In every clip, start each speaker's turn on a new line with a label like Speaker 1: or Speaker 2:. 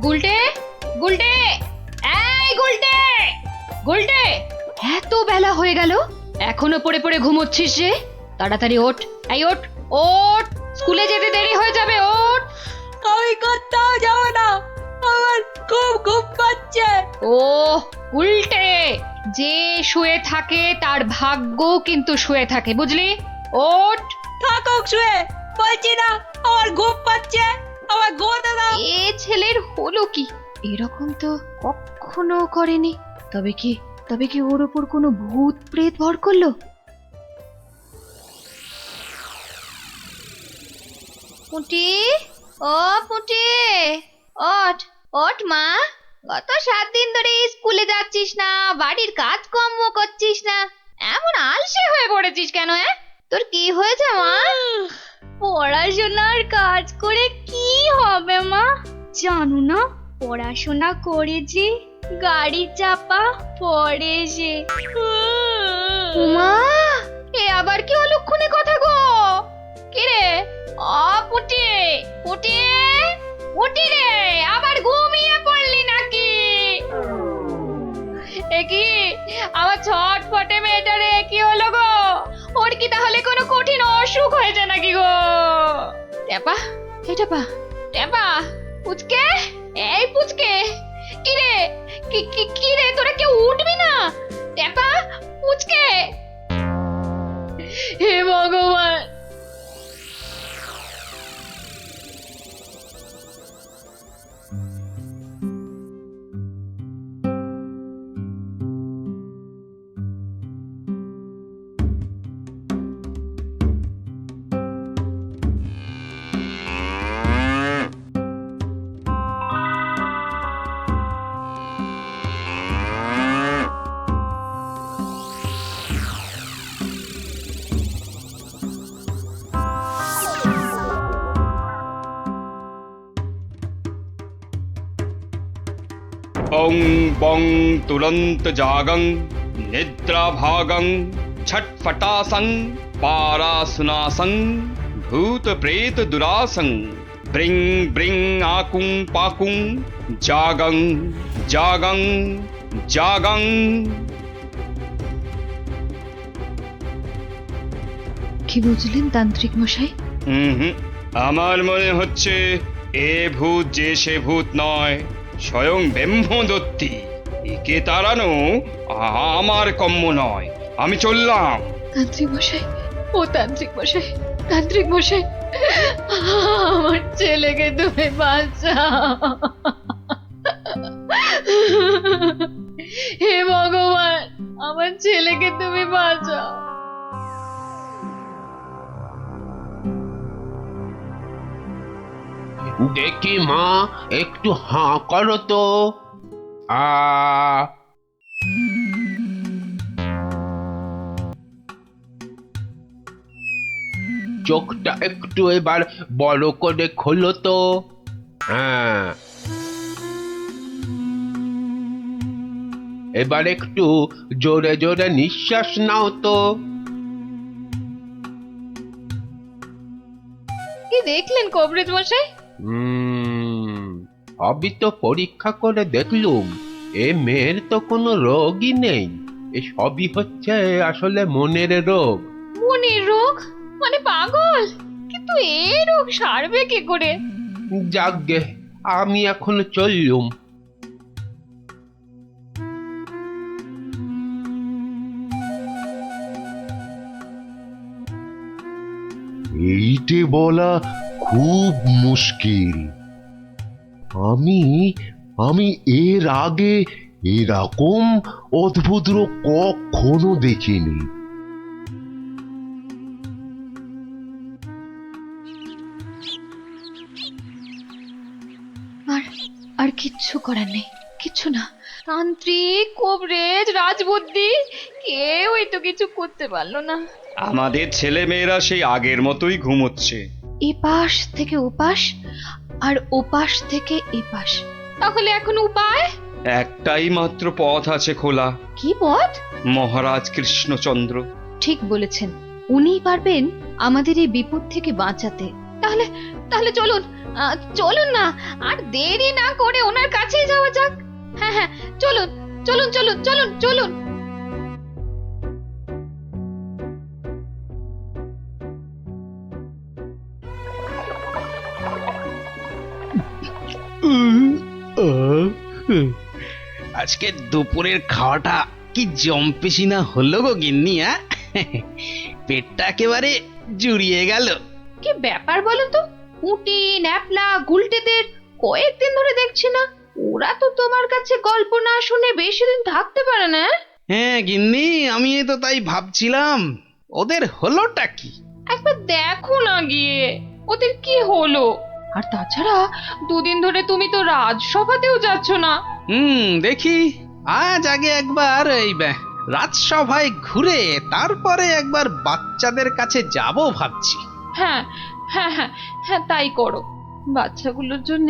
Speaker 1: গুলটে, গুলটে, এই গুলটে, গুলটে, এত বেলা হয়ে গেল এখনো পড়ে পড়ে ঘুমোচ্ছিস যে? তাড়াতাড়ি ওঠ, এই ওঠ, ওঠ, স্কুলে যেতে দেরি হয়ে যাবে, ওঠ।
Speaker 2: আমি কোথাও যাব না, আমার খুব ঘুম পাচ্ছে।
Speaker 1: ও উল্টে, যে শুয়ে থাকে তার ভাগ্য কিন্তু শুয়ে থাকে, বুঝলি? ওঠ।
Speaker 2: থাকুক শুয়ে, বলছি না আমার ঘুম পাচ্ছে, আমার ঘুমোতে দাও।
Speaker 1: এ ছেলের হলো কি? এরকম তো কখনো করেনি। তবে কি ওর ওপর কোনো ভূত প্রেত ভর করলো? পুঁটি, ও পুঁটি, ওঠ, ওঠ মা। গত 7 দিন ধরে স্কুলে যাচ্ছিস না, বাড়ির কাজকর্ম করছিস না, এমন আলসে হয়ে পড়েছিস কেন? তোর কি হয়েছে মা?
Speaker 3: পড়াশোনার কাজ করে কি হবে মা? জানো না, পড়াশোনা করেছি গাড়ি চাপা পড়ে এসে।
Speaker 1: উমা, এ আবার কি অলক্ষণে কথা গো? কি রে? পুটি, পুটি, পুটি রে, আবার ঘুমিয়ে পড়লি নাকি? এ কি আমার ছটফটে মেয়েটা রে, কি হলো গো? ওর কি তাহলে কোনো কঠিন অসুখ হয়েছে নাকি গো? টেপা, এই টেপা, টেপা, পুচকে, এই পুচকে, কি রে, কি রে, তোরা কেউ উঠবি না? টেপা, পুচকে, হে ভগবান।
Speaker 4: ओं बं तुरंत जागं निद्रा भागं छटफटासं पारासुनासं भूत प्रेत दुरासं ब्रिंग ब्रिंग आकुं पाकुं जागं जागं जागं।
Speaker 1: কি বুঝলেন তান্ত্রিক মশাই?
Speaker 4: আমার মনে হচ্ছে এ ভূত যে সে ভূত নয়, স্বয়ং ব্রহ্মদত্তী। একে তাড়ানো আমার কম্য নয়। আমি চললাম।
Speaker 1: তান্ত্রিক মশাই, ও তান্ত্রিক মশাই, তান্ত্রিক মশাই, আমার ছেলেকে তুমি বাঁচাও। হে ভগবান, আমার ছেলেকে তুমি বাঁচাও।
Speaker 5: দেখি মা, একটু হাঁ করো তো। চোখটা একটু এবার বড় করে খোলো তো। হ্যাঁ, এবার একটু জোরে জোরে নিঃশ্বাস নাও তো।
Speaker 1: কি দেখলেন কবরেজ মশাই?
Speaker 5: সবই তো পরীক্ষা করে দেখলুম, এ মেয়ের তো কোনো রোগই নেই। এ সবই হচ্ছে আসলে মনের রোগ।
Speaker 1: মনের রোগ মানে পাগল? কিন্তু এই রোগ সারবে কি করে?
Speaker 5: যাকগে, আমি এখন চললুম।
Speaker 6: এইটে বলা খুব মুশকিল। আমি আমি এর আগে এরকম অদ্ভুত রোগ কখনো দেখিনি।
Speaker 1: আর কিচ্ছু করার নেই, কিচ্ছু না। তান্ত্রিক, কবরেজ, রাজবুদ্ধি, কেউই তো কিছু করতে পারলো না।
Speaker 4: আমাদের ছেলে মেয়েরা সেই আগের মতোই ঘুমোচ্ছে।
Speaker 1: এপাশ থেকে ওপাশ আর ওপাশ থেকে এপাশ। তাহলে এখন উপায়?
Speaker 4: একটাই মাত্র পথ আছে খোলা।
Speaker 1: কি পথ?
Speaker 4: মহারাজ কৃষ্ণচন্দ্র।
Speaker 1: ঠিক বলেছেন, উনিই পারবেন আমাদের এই বিপদ থেকে বাঁচাতে। তাহলে তাহলে চলুন, চলুন না, আর দেরি না করে ওনার কাছেই যাওয়া যাক। হ্যাঁ হ্যাঁ, চলুন চলুন চলুন চলুন চলুন।
Speaker 7: আজকে দুপুরের খাওয়াটা কি জম্পেশি না হলো গো গিন্নি, পেটটা একেবারে জুড়িয়ে গেল।
Speaker 1: কি ব্যাপার বলুন তো, পুঁটি ন্যাপলা গুলটেদের কয়েকদিন ধরে দেখছি না। ওরা তো তোমার কাছে গল্প না শুনে বেশি দিন থাকতে পারে না।
Speaker 7: হ্যাঁ গিন্নি, আমি তো তাই ভাবছিলাম ওদের হলোটা কি।
Speaker 1: একবার দেখো না গিয়ে ওদের কি হলো। আর তাছাড়া দুদিন ধরে তুমি তো রাজসভাতেও যাচ্ছ না।
Speaker 7: দেখি আজ আগে একবার এই রাজসভায় ঘুরে তারপরে একবার বাচ্চাদের কাছে যাব ভাবছি।
Speaker 1: হ্যাঁ হ্যাঁ হ্যাঁ হ্যাঁ, তাই করো। বাচ্চাগুলোর জন্য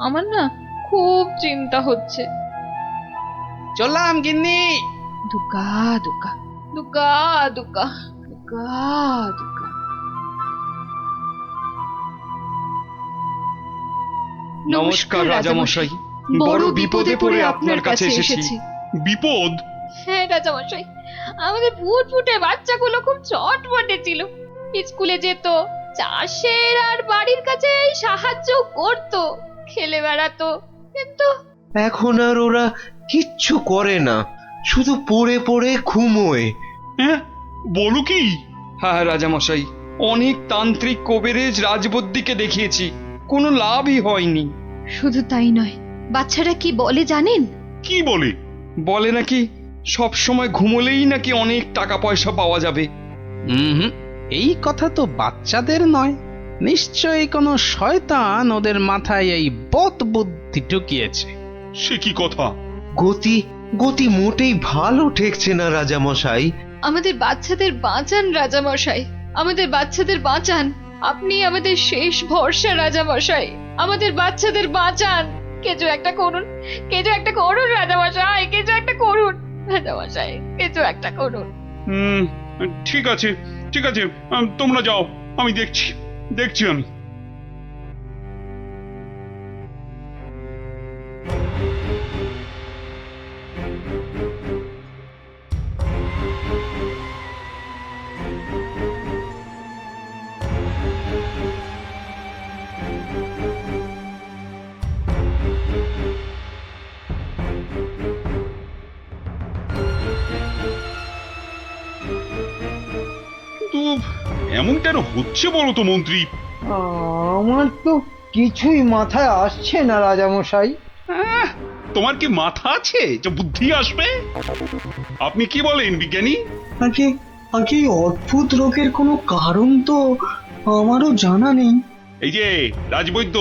Speaker 1: আমার না খুব চিন্তা হচ্ছে।
Speaker 7: চললাম গিন্নি।
Speaker 1: দুকা দুকা দুকা দুকা দুকা দুকা।
Speaker 4: নমস্কার রাজামশাই, বড় বিপদে পড়ে আপনার কাছে এসেছি। বিপদ?
Speaker 1: হ্যাঁ রাজামশাই, আমাদের ফুটফুটে বাচ্চাগুলো খুব চটপটে ছিল। স্কুলে যেত, চাষের আর বাড়ির কাছে সাহায্য করত, খেলে বেড়াতো, কিন্তু
Speaker 5: এখন আর ওরা কিচ্ছু করে না, শুধু পড়ে পড়ে ঘুমোয়।
Speaker 8: হ্যাঁ, বলো কি?
Speaker 4: হ্যাঁ রাজামশাই, অনেক তান্ত্রিক কবিরাজ রাজবদ্যিকে দেখিয়েছি, কোনো লাভই হয়নি।
Speaker 1: শুধু তাই নয়, বাচ্চারা কি বলে জানেন?
Speaker 8: কি বলে?
Speaker 4: বলে নাকি সব সময় ঘুমোলেই নাকি অনেক টাকা পয়সা পাওয়া যাবে।
Speaker 7: এই কথা তো বাচ্চাদের নয়, নিশ্চয়ই কোনো শয়তান ওদের মাথায় এই বদ বুদ্ধি ঢুকিয়েছে।
Speaker 8: সে কি কথা?
Speaker 5: গতি গতি মোটেই ভালো ঠেকছে না রাজামশাই।
Speaker 1: আমাদের বাচ্চাদের বাঁচান রাজামশাই, আমাদের বাচ্চাদের বাঁচান। আপনি আমাদের শেষ ভরসা রাজামশাই, আমাদের বাচ্চাদের বাঁচান। কিছু একটা করুন, কিছু একটা করুন রাজামশাই, কিছু একটা করুন রাজামশাই, কিছু একটা করুন।
Speaker 8: ঠিক আছে ঠিক আছে, তোমরা যাও, আমি দেখছি দেখছি আমি। কিন্তু এমন কেন হচ্ছে বলো তো মন্ত্রী?
Speaker 9: আমার তো কিছুই মাথায় আসছে না রাজামশাই।
Speaker 8: তোমার কি মাথা আছে যে বুদ্ধি আসবে? আপনি কি বলেন বিজ্ঞানী?
Speaker 9: আগে আগে এই অদ্ভুত রোগের কোনো কারণ তো আমারও জানা নেই।
Speaker 8: এই যে রাজবৈদ্য,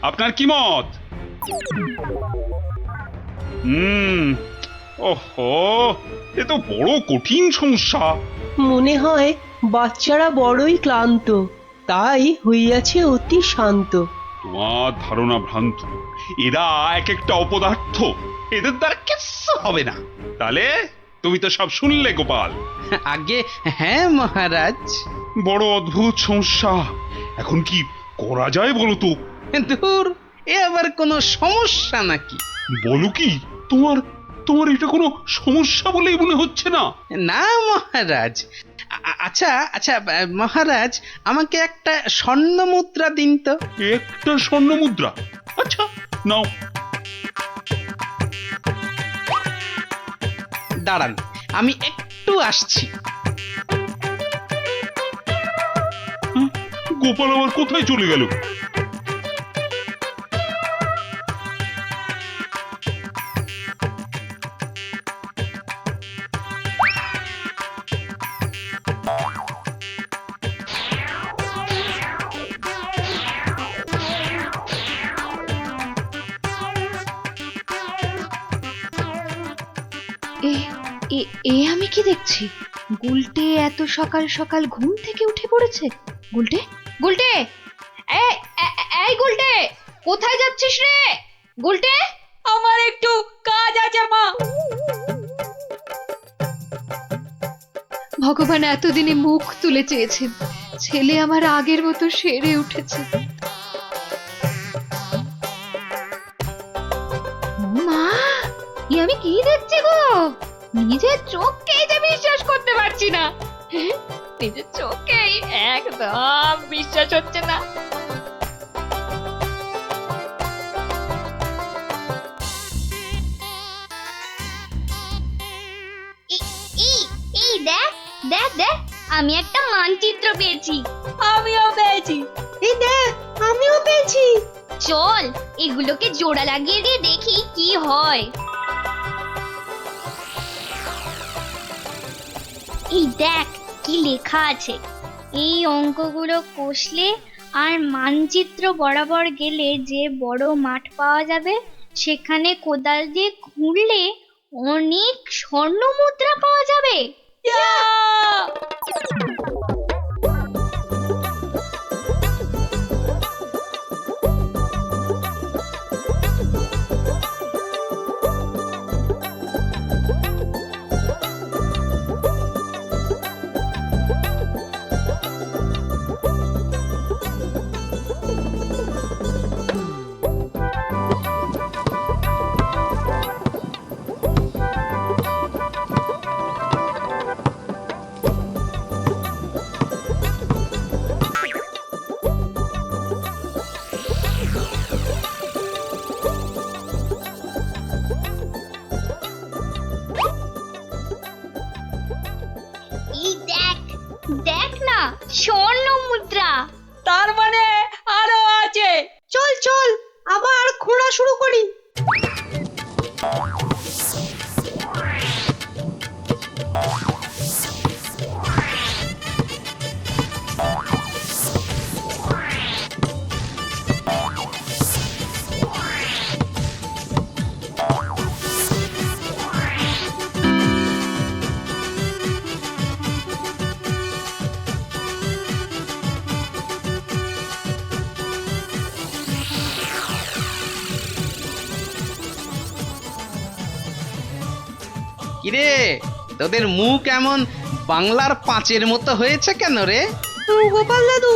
Speaker 8: আপনার কি মত? ওহো, এ তো বড় কঠিন সমস্যা।
Speaker 2: মনে হয় বাচ্চারা বড়ই ক্লান্ত, তাই হইয়াছে অতি শান্ত।
Speaker 8: তোমার ধারণা ভ্রান্ত, এরা এক একটা অপদার্থ, এদের দ্বারা কিচ্ছু হবে না। তাহলে তুমি তো সব শুনলে গোপাল।
Speaker 7: আগে হ্যাঁ মহারাজ।
Speaker 8: বড় অদ্ভুত সমস্যা, এখন কি করা যায় বলো তো?
Speaker 7: দূর, এ আবার কোনো সমস্যা নাকি?
Speaker 8: বলো কি, তোমার তোমার এটা কোনো সমস্যা বলেই মনে হচ্ছে না?
Speaker 7: না মহারাজ। আচ্ছা আচ্ছা মহারাজ, আমাকে একটা স্বর্ণ মুদ্রা দিন তো।
Speaker 8: একটা স্বর্ণ মুদ্রা? আচ্ছা নাও।
Speaker 7: দাঁড়ান, আমি একটু আসছি।
Speaker 8: গোপাল আবার কোথায় চলে গেল?
Speaker 1: এ আমি কি দেখছি? গুলটে এত সকাল সকাল ঘুম থেকে উঠে পড়েছে। গুলটে, গুলটে, এই গুলটে, কোথায় যাচ্ছিস রে? গুলটে,
Speaker 2: আমার একটু কাজ আছে মা।
Speaker 1: ভগবান এতদিনে মুখ তুলে চেয়েছেন, ছেলে আমার আগের মতো সেরে উঠেছে। মা, এ আমি কি দেখছি গো? নিজের চোখকেই যে বিশ্বাস করতে পারছি না। নিজের চোখেই একদম বিশ্বাস হচ্ছে না।
Speaker 3: এই দেখ দেখ দেখ, আমি একটা মানচিত্র পেয়েছি।
Speaker 2: আমিও পেয়েছি। এই দেখ, আমিও পেয়েছি।
Speaker 3: চল এগুলোকে জোড়া লাগিয়ে দিয়ে দেখি কি হয়। এই দেখ কি লেখা আছে। এই অঙ্কগুলো কষলে আর মানচিত্র বরাবর গেলে যে বড় মাঠ পাওয়া যাবে, সেখানে কোদাল দিয়ে খুঁড়লে অনেক স্বর্ণ মুদ্রা পাওয়া যাবে। এই দেখ দেখ না, স্বর্ণ মুদ্রা।
Speaker 2: তার মানে আরো আছে। চল চল, আবার খোঁড়া শুরু করি।
Speaker 7: কিরে, তোদের মুখ এমন বাংলার পাঁচের মতো হয়েছে কেন রে?
Speaker 2: গোপাল দাদু,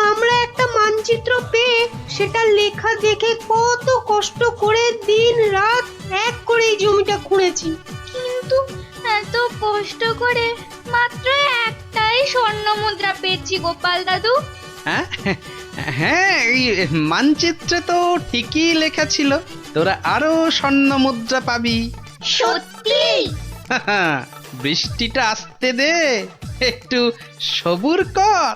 Speaker 2: আমরা একটা মানচিত্র পেয়ে সেটা লেখা দেখে কত কষ্ট করে দিন রাত এক করে এই জমিটা খুঁড়েছি।
Speaker 3: কিন্তু এত কষ্ট করে মাত্র একটাই স্বর্ণ মুদ্রা পেয়েছি গোপাল দাদু।
Speaker 7: হ্যাঁ হ্যাঁ, এই মানচিত্রে তো ঠিকই লেখা ছিল তোরা আরো স্বর্ণ মুদ্রা পাবি।
Speaker 3: সত্যি?
Speaker 7: বৃষ্টিটা আসতে দে, একটু সবুর কর।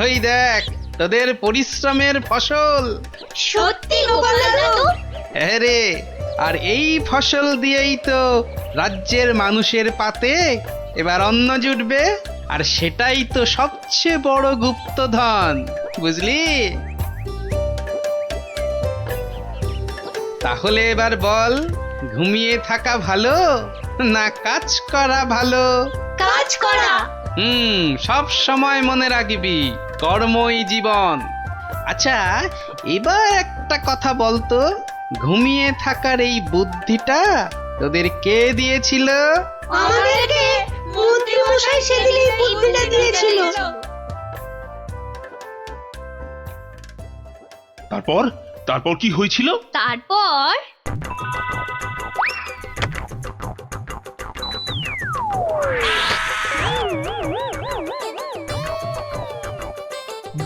Speaker 7: ওই দেখ তোদের পরিশ্রমের ফসল।
Speaker 3: সত্যি গোপাল দাদু?
Speaker 7: হ্যাঁ রে, আর এই ফসল দিয়েই তো রাজ্যের মানুষের পাতে এবার অন্ন জুটবে, আর সেটাই তো সবচেয়ে বড় গুপ্তধন, বুঝলি? তাহলে এবার বল, ঘুমিয়ে থাকা ভালো না কাজ করা ভালো?
Speaker 3: কাজ করা।
Speaker 7: সব সময় মনে রাখবি, কর্মই জীবন। আচ্ছা, এবার একটা কথা বলতো, ঘুমিয়ে থাকার এই বুদ্ধিটা তোদের কে দিয়েছিল?
Speaker 2: আমাদেরকে মন্ত্রী মশাই সেদিন এই বুদ্ধিটা দিয়েছিল।
Speaker 8: তারপর তারপর কি হয়েছিল?
Speaker 3: তারপর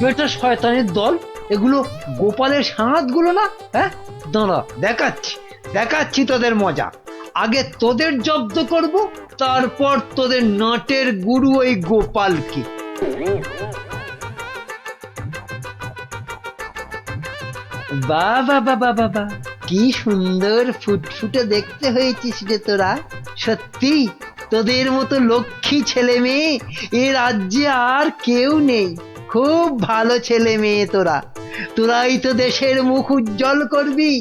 Speaker 10: বেটা শয়তানের দল, এগুলো গোপালের সাঁতগুলো না? হ্যাঁ, দাঁড়া, দেখাচ্ছি তোদের মজা। আগে তোদের জব্দ করব, তারপর তোদের নাটের গুরু ওই গোপালকে। বাবা বাবা বাবা, কি সুন্দর ফুটফুটে দেখতে হয়েছিস রে তোরা। সত্যি তোদের মতো লক্ষ্মী ছেলে মেয়ে এ রাজ্যে আর কেউ নেই। খুব ভালো ছেলে মেয়ে তোরা, তোরাই তো দেশের মুখ উজ্জ্বল করবি।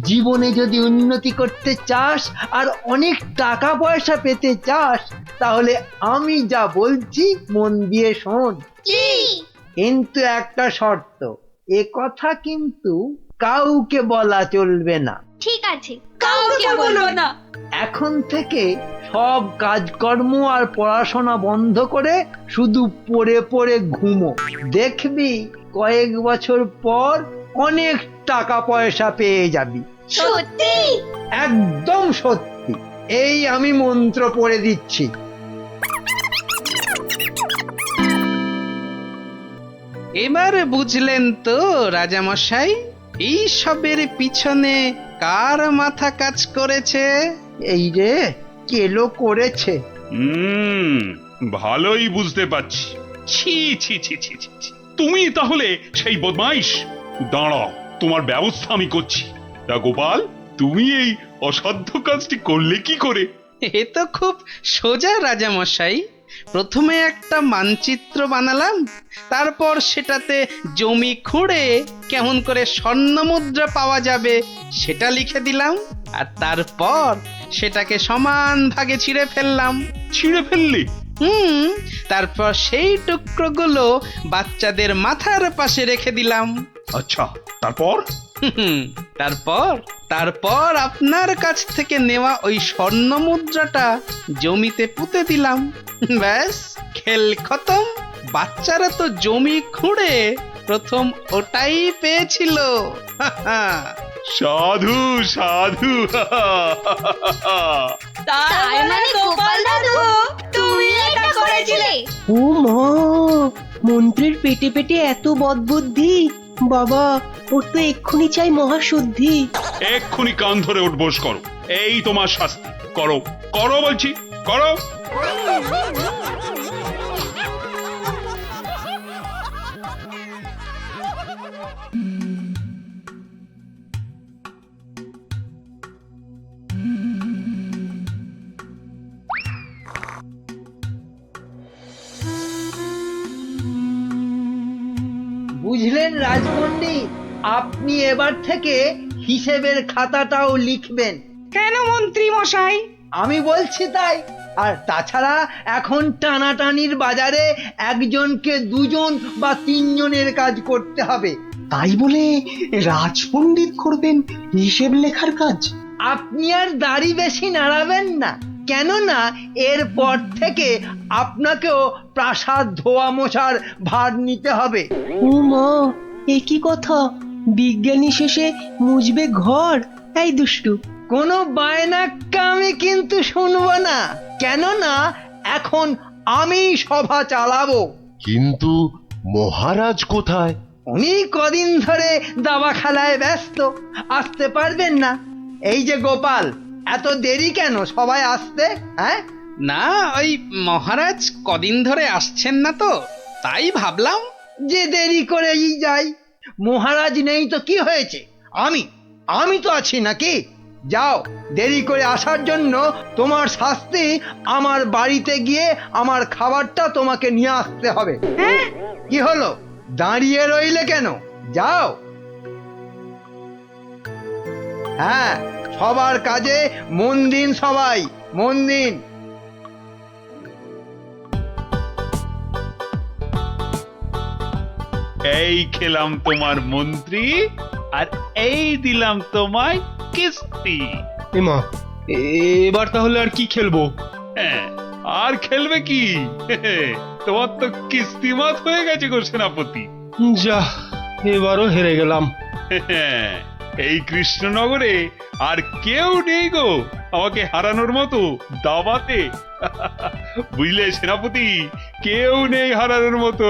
Speaker 10: জীবনে যদি উন্নতি করতে চাস আর অনেক টাকা পয়সা পেতে চাস, তাহলে আমি যা বলছি মন দিয়ে শোন।
Speaker 3: কি?
Speaker 10: কিন্তু একটা শর্ত, এ কথা কিন্তু কাউকে বলা চলবে না।
Speaker 3: ঠিক আছে,
Speaker 2: কাউকে বলবো না।
Speaker 10: এখন থেকে সব কাজকর্ম আর পড়াশোনা বন্ধ করে শুধু পড়ে পড়ে ঘুমো। দেখবি কয়েক বছর পর অনেক টাকা পয়সা পেয়ে যাবি।
Speaker 3: সত্যি?
Speaker 10: একদম সত্যি। এই আমি মন্ত্র পড়ে দিচ্ছি।
Speaker 7: এবার বুঝলেন তো রাজামশাই, এই সবের পিছনে কার মাথা কাজ করেছে?
Speaker 10: এই রে, কেলো করেছে।
Speaker 8: ভালোই বুঝতে পারছি। ছি ছি ছি ছি ছি ছি। তুমি তাহলে সেই বদমাইশ। দাঁড়াও, তোমার ব্যবস্থা আমি করছি। তা গোপাল, তুমি এই অসাধ্য কাজটি করলে কি করে?
Speaker 7: এ তো খুব সোজা রাজামশাই। প্রথমে একটা মানচিত্র বানালাম, তারপর সেটাতে জমি খুঁড়ে কেমন করে স্বর্ণমুদ্রা পাওয়া যাবে সেটা লিখে দিলাম, আর তারপর সেটাকে সমান ভাগে ছিঁড়ে ফেললাম।
Speaker 8: ছিঁড়ে ফেললে?
Speaker 7: তারপর সেই টুকরোগুলো বাচ্চাদের মাথার পাশে রেখে দিলাম।
Speaker 8: আচ্ছা, তারপর?
Speaker 7: তারপর তারপর আপনার কাছ থেকে নেওয়া ওই স্বর্ণ মুদ্রাটা জমিতে পুঁতে দিলাম। ব্যাস, খেল খতম। বাচ্চারা তো জমি খুঁড়ে প্রথম ওটাই পেয়েছিল।
Speaker 8: সাধু সাধু।
Speaker 3: তার মানে গোপাল দাদু তুমি এটা করেছিলে?
Speaker 2: ও মা, মন্ত্রীর পেটে পেটে এত বদবুদ্ধি! বাবা, ওর তো এক্ষুনি চাই মহাশুদ্ধি।
Speaker 8: এক্ষুনি কান ধরে উঠবোস করো। এই তোমার শাস্তি। করো করো বলছি, করো।
Speaker 10: বুঝলেন রাজপণ্ডিত, আপনি এবার থেকে হিসেবের খাতাটাও লিখবেন।
Speaker 2: কেন মন্ত্রী মশাই?
Speaker 10: আমি বলছি তাই। আর তাছাড়া এখন টানাটানির বাজারে একজনকে দুজন বা তিনজনের কাজ করতে হবে।
Speaker 9: তাই বলে রাজপণ্ডিত করবেন হিসেব লেখার কাজ?
Speaker 10: আপনি আর দাড়ি বেশি নাড়াবেন না, কেননা এরপর থেকে আপনাকেও প্রাসাদ ধোয়া মোছার ভার নিতে হবে।
Speaker 2: ও মা, এ কি কথা! বিজ্ঞানী শেষে মুজবে ঘর? এই দুষ্টু,
Speaker 10: কোনো বায়নাক্কা আমি কিন্তু শুনবো না, কেননা এখন আমি সভা চালাবো।
Speaker 6: কিন্তু মহারাজ কোথায়?
Speaker 10: উনি কদিন ধরে দাবা খেলায় ব্যস্ত, আসতে পারবেন না। এই যে গোপাল, এত দেরি কেন সবাই আসতে? হ্যাঁ,
Speaker 7: না, ওই মহারাজ কদিন ধরে আসছেন না তো, তাই ভাবলাম
Speaker 10: যে দেরি করেই যাই। মহারাজ নেই তো কি হয়েছে, আমি তো আছি নাকি? যাও, দেরি করে আসার জন্য তোমার শাস্তি আমার বাড়িতে গিয়ে আমার খাবারটা তোমাকে নিয়ে আসতে হবে। কি হলো, দাঁড়িয়ে রইলে কেন? যাও। হ্যাঁ, সবার কাজে মন দিন, সবাই মন দিন।
Speaker 8: এই খেলাম তোমার মন্ত্রী, আর এই দিলাম তোমায় কিস্তি।
Speaker 5: এমা, এবার তাহলে আর কি খেলবো?
Speaker 8: হ্যাঁ, আর খেলবে কি? তোমার তো কিস্তিমাত হয়ে গেছে গো সেনাপতি।
Speaker 5: যা, এবারও হেরে গেলাম।
Speaker 8: এই কৃষ্ণনগরে আর কেউ নেই গো আমাকে হারানোর মতো দাবাতে। বুঝলে সেনাপতি, কেউ নেই হারানোর মতো।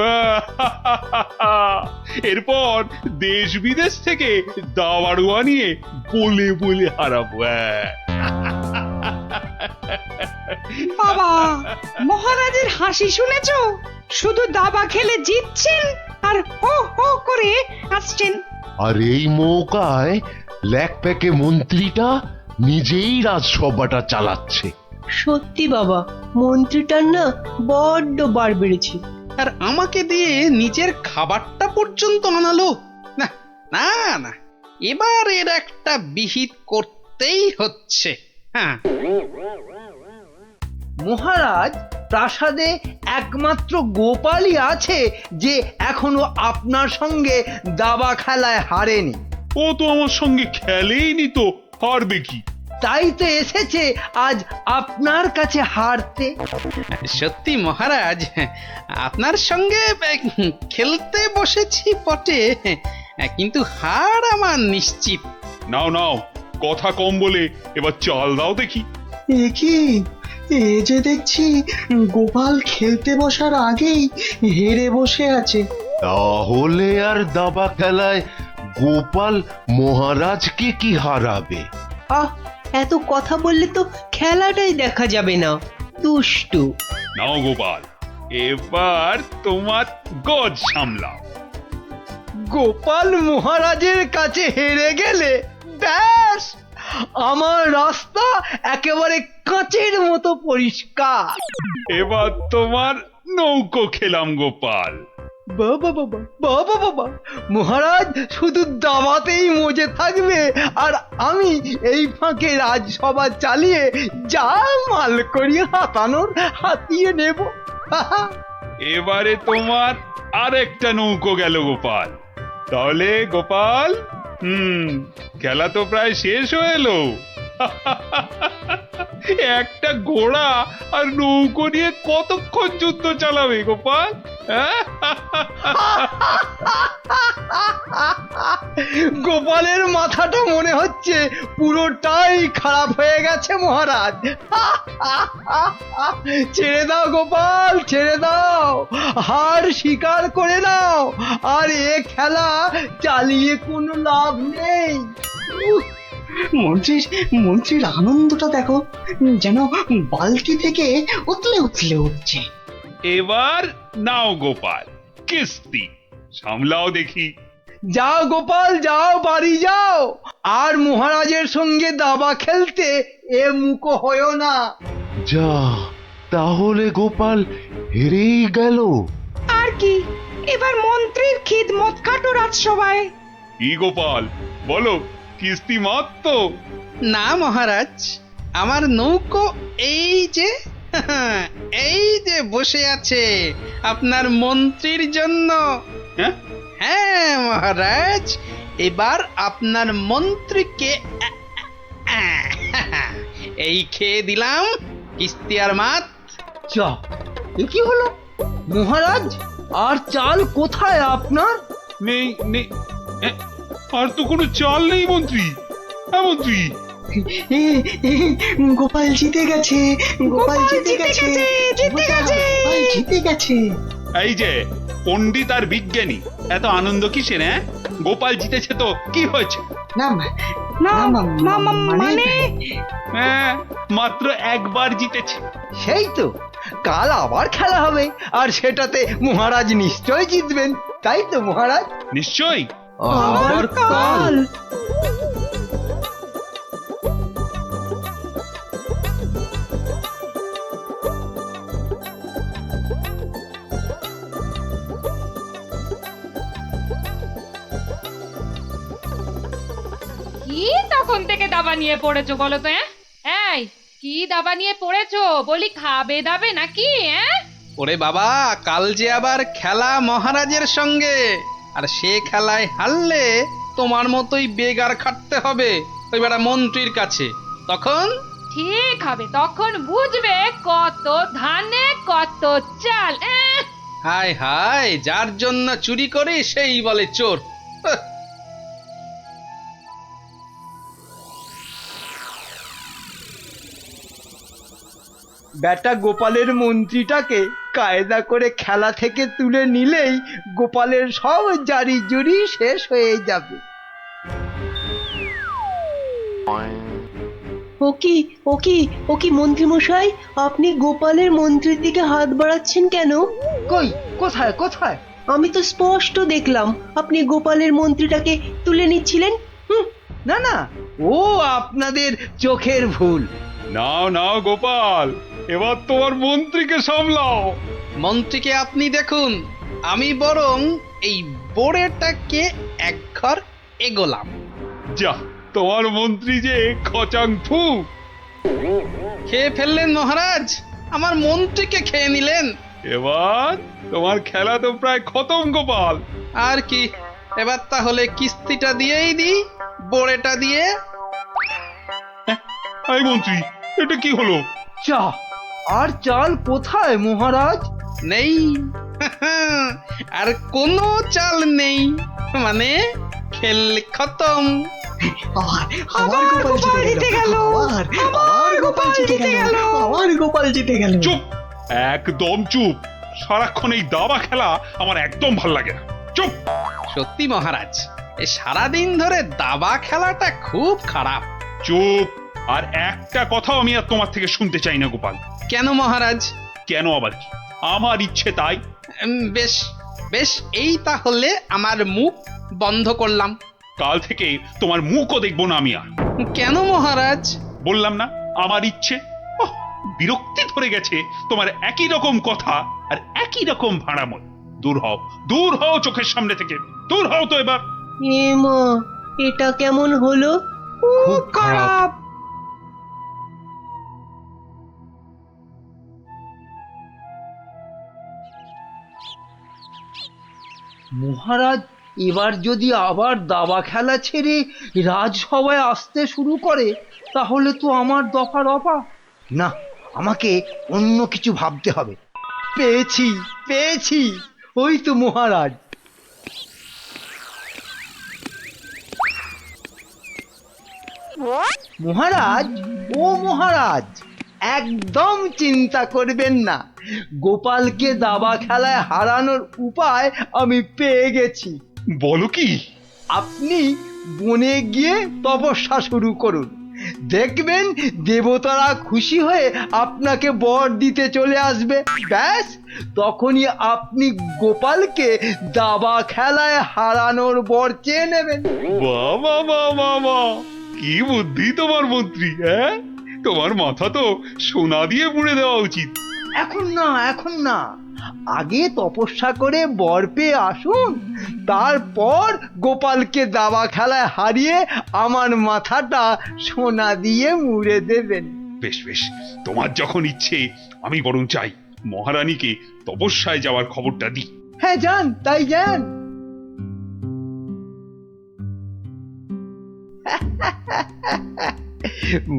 Speaker 8: এরপর দেশ বিদেশ থেকে দাবাড়ুয়া নিয়ে বলে বলে হারাবো।
Speaker 2: বাবা, মহারাজের হাসি শুনেছো? শুধু দাবা খেলে জিতছেন আর হো হো করে আসছেন।
Speaker 6: আর এই মৌকায় ল্যাকপ্যাকে মন্ত্রীটা নিজেই রাজসভাটা চালাচ্ছে।
Speaker 2: সত্যি বাবা, মন্ত্রীটার না বড্ড বার বেড়েছে।
Speaker 7: আর আমাকে দিয়ে নিজের খাবারটা পর্যন্ত আনালো। না না না, এবার এর একটা বিহিত করতেই হচ্ছে। হ্যাঁ,
Speaker 10: মহারাজ, প্রাসাদে একমাত্র গোপালই আছে যে এখনো আপনার সঙ্গে দাবা খেলায় হারেনি।
Speaker 8: ও তো আমার সঙ্গে খেলেইনি, তো হারবে কি?
Speaker 10: তাই তো এসেছে আজ আপনার কাছে হারতে।
Speaker 7: সত্যি মহারাজ, আপনার সঙ্গে খেলতে বসেছি বটে, কিন্তু হার আমার নিশ্চিত।
Speaker 8: নাও নাও, কথা কম বলে এবার চাল দাও দেখি।
Speaker 9: এ কি, এ যে দেখছি গোপাল খেলতে বসার আগেই হেরে বসে আছে।
Speaker 6: তাহলে আর দাবা খেলায় গোপাল মহারাজকে কি হারাবে?
Speaker 2: আহ, এত কথা বললে তো খেলাটাই দেখা যাবে না। দুষ্টু।
Speaker 8: নাও গোপাল, এবার তোমার গজ সামলাও।
Speaker 10: গোপাল মহারাজের কাছে হেরে গেলে ব্যাস, আমার রাস্তা একেবারে কাঁচের মতো পরিষ্কার।
Speaker 8: এবার তোমার নৌকো খেলাম গোপাল।
Speaker 10: বাবা বাবা, বাবা বাবা, মহারাজ শুধু দাবাতেই মজে থাকবে আর আমি এই ফাঁকে রাজসভা চালিয়ে যা মাল করিয়ে হাতানোর হাতিয়ে নেব।
Speaker 8: এবারে তোমার আরেকটা নৌকো গেল গোপাল। তাহলে গোপাল, খেলা তো প্রায় শেষ হয়ে এলো। একটা ঘোড়া আর নৌকো নিয়ে কতক্ষণ যুদ্ধ চালাবে গোপাল?
Speaker 10: গোপালের মাথাটা মনে হচ্ছে পুরোটাই খারাপ হয়ে গেছে মহারাজ। ছেড়ে দাও গোপাল, ছেড়ে দাও, হার স্বীকার করে নাও, আর এ খেলা চালিয়ে কোনো লাভ নেই।
Speaker 9: মন্ত্রীর আনন্দটা দেখো, যেন বালতি থেকে উতলে উতলে উঠছে।
Speaker 8: এবার নাও গোপাল, কিস্তি সামলাও দেখি।
Speaker 10: যাও গোপাল, যাও, বাড়ি যাও, আর মহারাজের সঙ্গে দাবা খেলতে এ মুখো হয়েও না।
Speaker 6: যা, তাহলে গোপাল হেরেই গেল।
Speaker 2: আর কি, এবার মন্ত্রীর খিদমত কাটো রাজসভায়।
Speaker 8: কি গোপাল, বলো, কিস্তি মাত তো?
Speaker 7: না মহারাজ, আমার নৌকো এই যে এই যে বসে আছে আপনার মন্ত্রীর জন্য। হ্যাঁ মহারাজ, এবার আপনার মন্ত্রীকে এই খেয়ে দিলাম কিস্তি আর মাত।
Speaker 10: চা, এ কি হলো মহারাজ? আর চাল কোথায় আপনার?
Speaker 8: নেই নেই, আর তো কোনো চাল নেই মন্ত্রী। হ্যাঁ মন্ত্রী,
Speaker 9: গোপাল জিতে গেছে, গোপাল জিতে গেছে, গোপাল জিতে গেছে।
Speaker 8: এই যে পণ্ডিত আর বিজ্ঞানী, এত আনন্দ কিসের? গোপাল জিতেছে তো কি হয়েছে?
Speaker 9: না মানে
Speaker 8: হ্যাঁ, মাত্র একবার জিতেছে।
Speaker 10: সেই তো, কাল আবার খেলা হবে, আর সেটাতে মহারাজ নিশ্চয় জিতবেন, তাই তো মহারাজ?
Speaker 8: নিশ্চয়ই।
Speaker 10: আবার কাল?
Speaker 1: কি তখন থেকে দাবা নিয়ে পড়েছো বলো তো? এই, কি দাবা নিয়ে পড়েছো? বলি খাবে দাবে নাকি?
Speaker 7: ওরে বাবা, কাল যে আবার খেলা মহারাজের সঙ্গে, আর সে খেলায় হারলে তোমার মতোই বেগার খাটতে হবে ওই বেটা মন্ত্রীর কাছে। তখন
Speaker 1: ঠিক হবে, তখন বুঝবে কত ধানে কত চাল।
Speaker 7: হায় হায়, যার জন্য চুরি করে সেই বলে চোর।
Speaker 10: বেটা গোপালের মন্ত্রীটাকে কায়দা করে খেলা থেকে তুলে নিলেই গোপালের সব জারি জুরি শেষ হয়ে যাবে।
Speaker 2: ও কি মন্ত্রী মশাই, আপনি গোপালের মন্ত্রীর দিকে হাত বাড়াচ্ছেন কেন?
Speaker 10: কই, কোথায় কোথায়?
Speaker 2: আমি তো স্পষ্ট দেখলাম আপনি গোপালের মন্ত্রীটাকে তুলে নিচ্ছিলেন।
Speaker 10: না না, ও আপনাদের চোখের ভুল।
Speaker 8: নাও নাও গোপাল, এবার তোমার মন্ত্রীকে সামলাও।
Speaker 7: মন্ত্রীকে আপনি দেখুন, আমি বরং এই বোড়েটাকে এক ঘর এগোলাম।
Speaker 8: যা, তোমার মন্ত্রী যে খচাং ফু।
Speaker 7: খেয়ে ফেললেন মহারাজ? আমার মন্ত্রীকে খেয়ে নিলেন।
Speaker 8: এবার তোমার খেলা তো প্রায় খতম গোপাল।
Speaker 7: আর কি, এবার তাহলে কিস্তিটা দিয়েই দিই, বোড়েটা দিয়ে।
Speaker 8: এই মন্ত্রী, এটা কি হলো?
Speaker 10: চা আর চাল কোথায় মহারাজ?
Speaker 7: নেই। আর কোনো চাল নেই, মানে খেল খতম।
Speaker 9: আবার গোপাল জিতে গেল। আবার গোপাল জিতে গেল। আবার গোপাল জিতে গেল।
Speaker 8: চুপ, একদম চুপ। সারাক্ষণ এই দাবা খেলা আমার একদম ভাল লাগে না। চুপ।
Speaker 7: সত্যি মহারাজ, এই সারাদিন ধরে দাবা খেলাটা খুব খারাপ।
Speaker 8: চুপ। আর একটা কথাও আমি আর তোমার থেকে শুনতে চাই না গোপাল।
Speaker 7: কেন মহারাজ?
Speaker 8: কেন আবার কি? আমার ইচ্ছে তাই।
Speaker 7: বেশ বেশ, এই তাহলে আমার মুখ বন্ধ করলাম।
Speaker 8: কাল থেকে তোমার মুখও দেখবো না আমি আর।
Speaker 7: কেন মহারাজ?
Speaker 8: বললাম না, আমার ইচ্ছে। ওহ, বিরক্তি ধরে গেছে তোমার একই রকম কথা আর একই রকম ভাড়াময়। দূর হও, দূর হও চোখের সামনে থেকে। দূর হও তো এবার।
Speaker 2: এ মা, এটা কেমন হলো?
Speaker 10: খুব খারাপ। মহারাজ এবার যদি আবার দাবা খেলা ছেড়ে রাজসভায় আসতে শুরু করে তাহলে তো আমার দফা রফা। না, আমাকে অন্য কিছু ভাবতে হবে। পেয়েছি পেয়েছি, ওই তো মহারাজ। মহারাজ, ও মহারাজ, একদম চিন্তা করবেন না, গোপালকে দাবা খেলায় হারানোর উপায় আমি পেয়ে গেছি।
Speaker 8: বলো কি?
Speaker 10: আপনি বনে গিয়ে তপস্যা শুরু করুন, দেখবেন দেবতারা খুশি হয়ে আপনাকে বর দিতে চলে আসবে। ব্যাস, তখনই আপনি গোপালকে দাবা খেলায় হারানোর বর চেয়ে নেবেন।
Speaker 8: বাবা বাবা বাবা, কি বুদ্ধি তোমার মন্ত্রী! হ্যাঁ, তোমার মাথা তো সোনা দিয়ে মুড়ে দেওয়া উচিত।
Speaker 10: এখন না, এখন না, আগে তপস্যা করে বর পেয়ে আসুন, তারপর গোপালকে দাবা খেলায় হারিয়ে আমার মাথাটা সোনা দিয়ে মুড়ে দেবেন।
Speaker 8: বেশ বেশ, তোমার যখন ইচ্ছে, আমি বরং চাই মহারানীকে তপস্যায় যাওয়ার খবরটা দিই।
Speaker 10: হ্যাঁ, যান, তাই যান।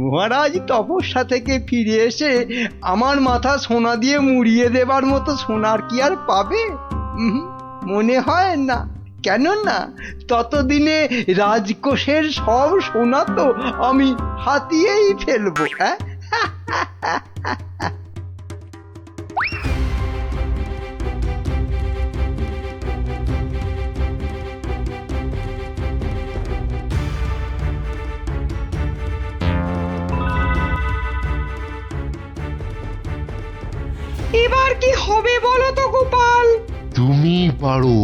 Speaker 10: মহারাজ তপস্যা থেকে ফিরে এসে আমার মাথা সোনা দিয়ে মুড়িয়ে দেবার মতো সোনার কি আর পাবে? মনে হয় না। কেননা ততদিনে রাজকোষের সব সোনা তো আমি হাতিয়েই ফেলবো। হ্যাঁ,
Speaker 2: এবার কি হবে বলো তো গোপাল?
Speaker 6: তুমি পারো,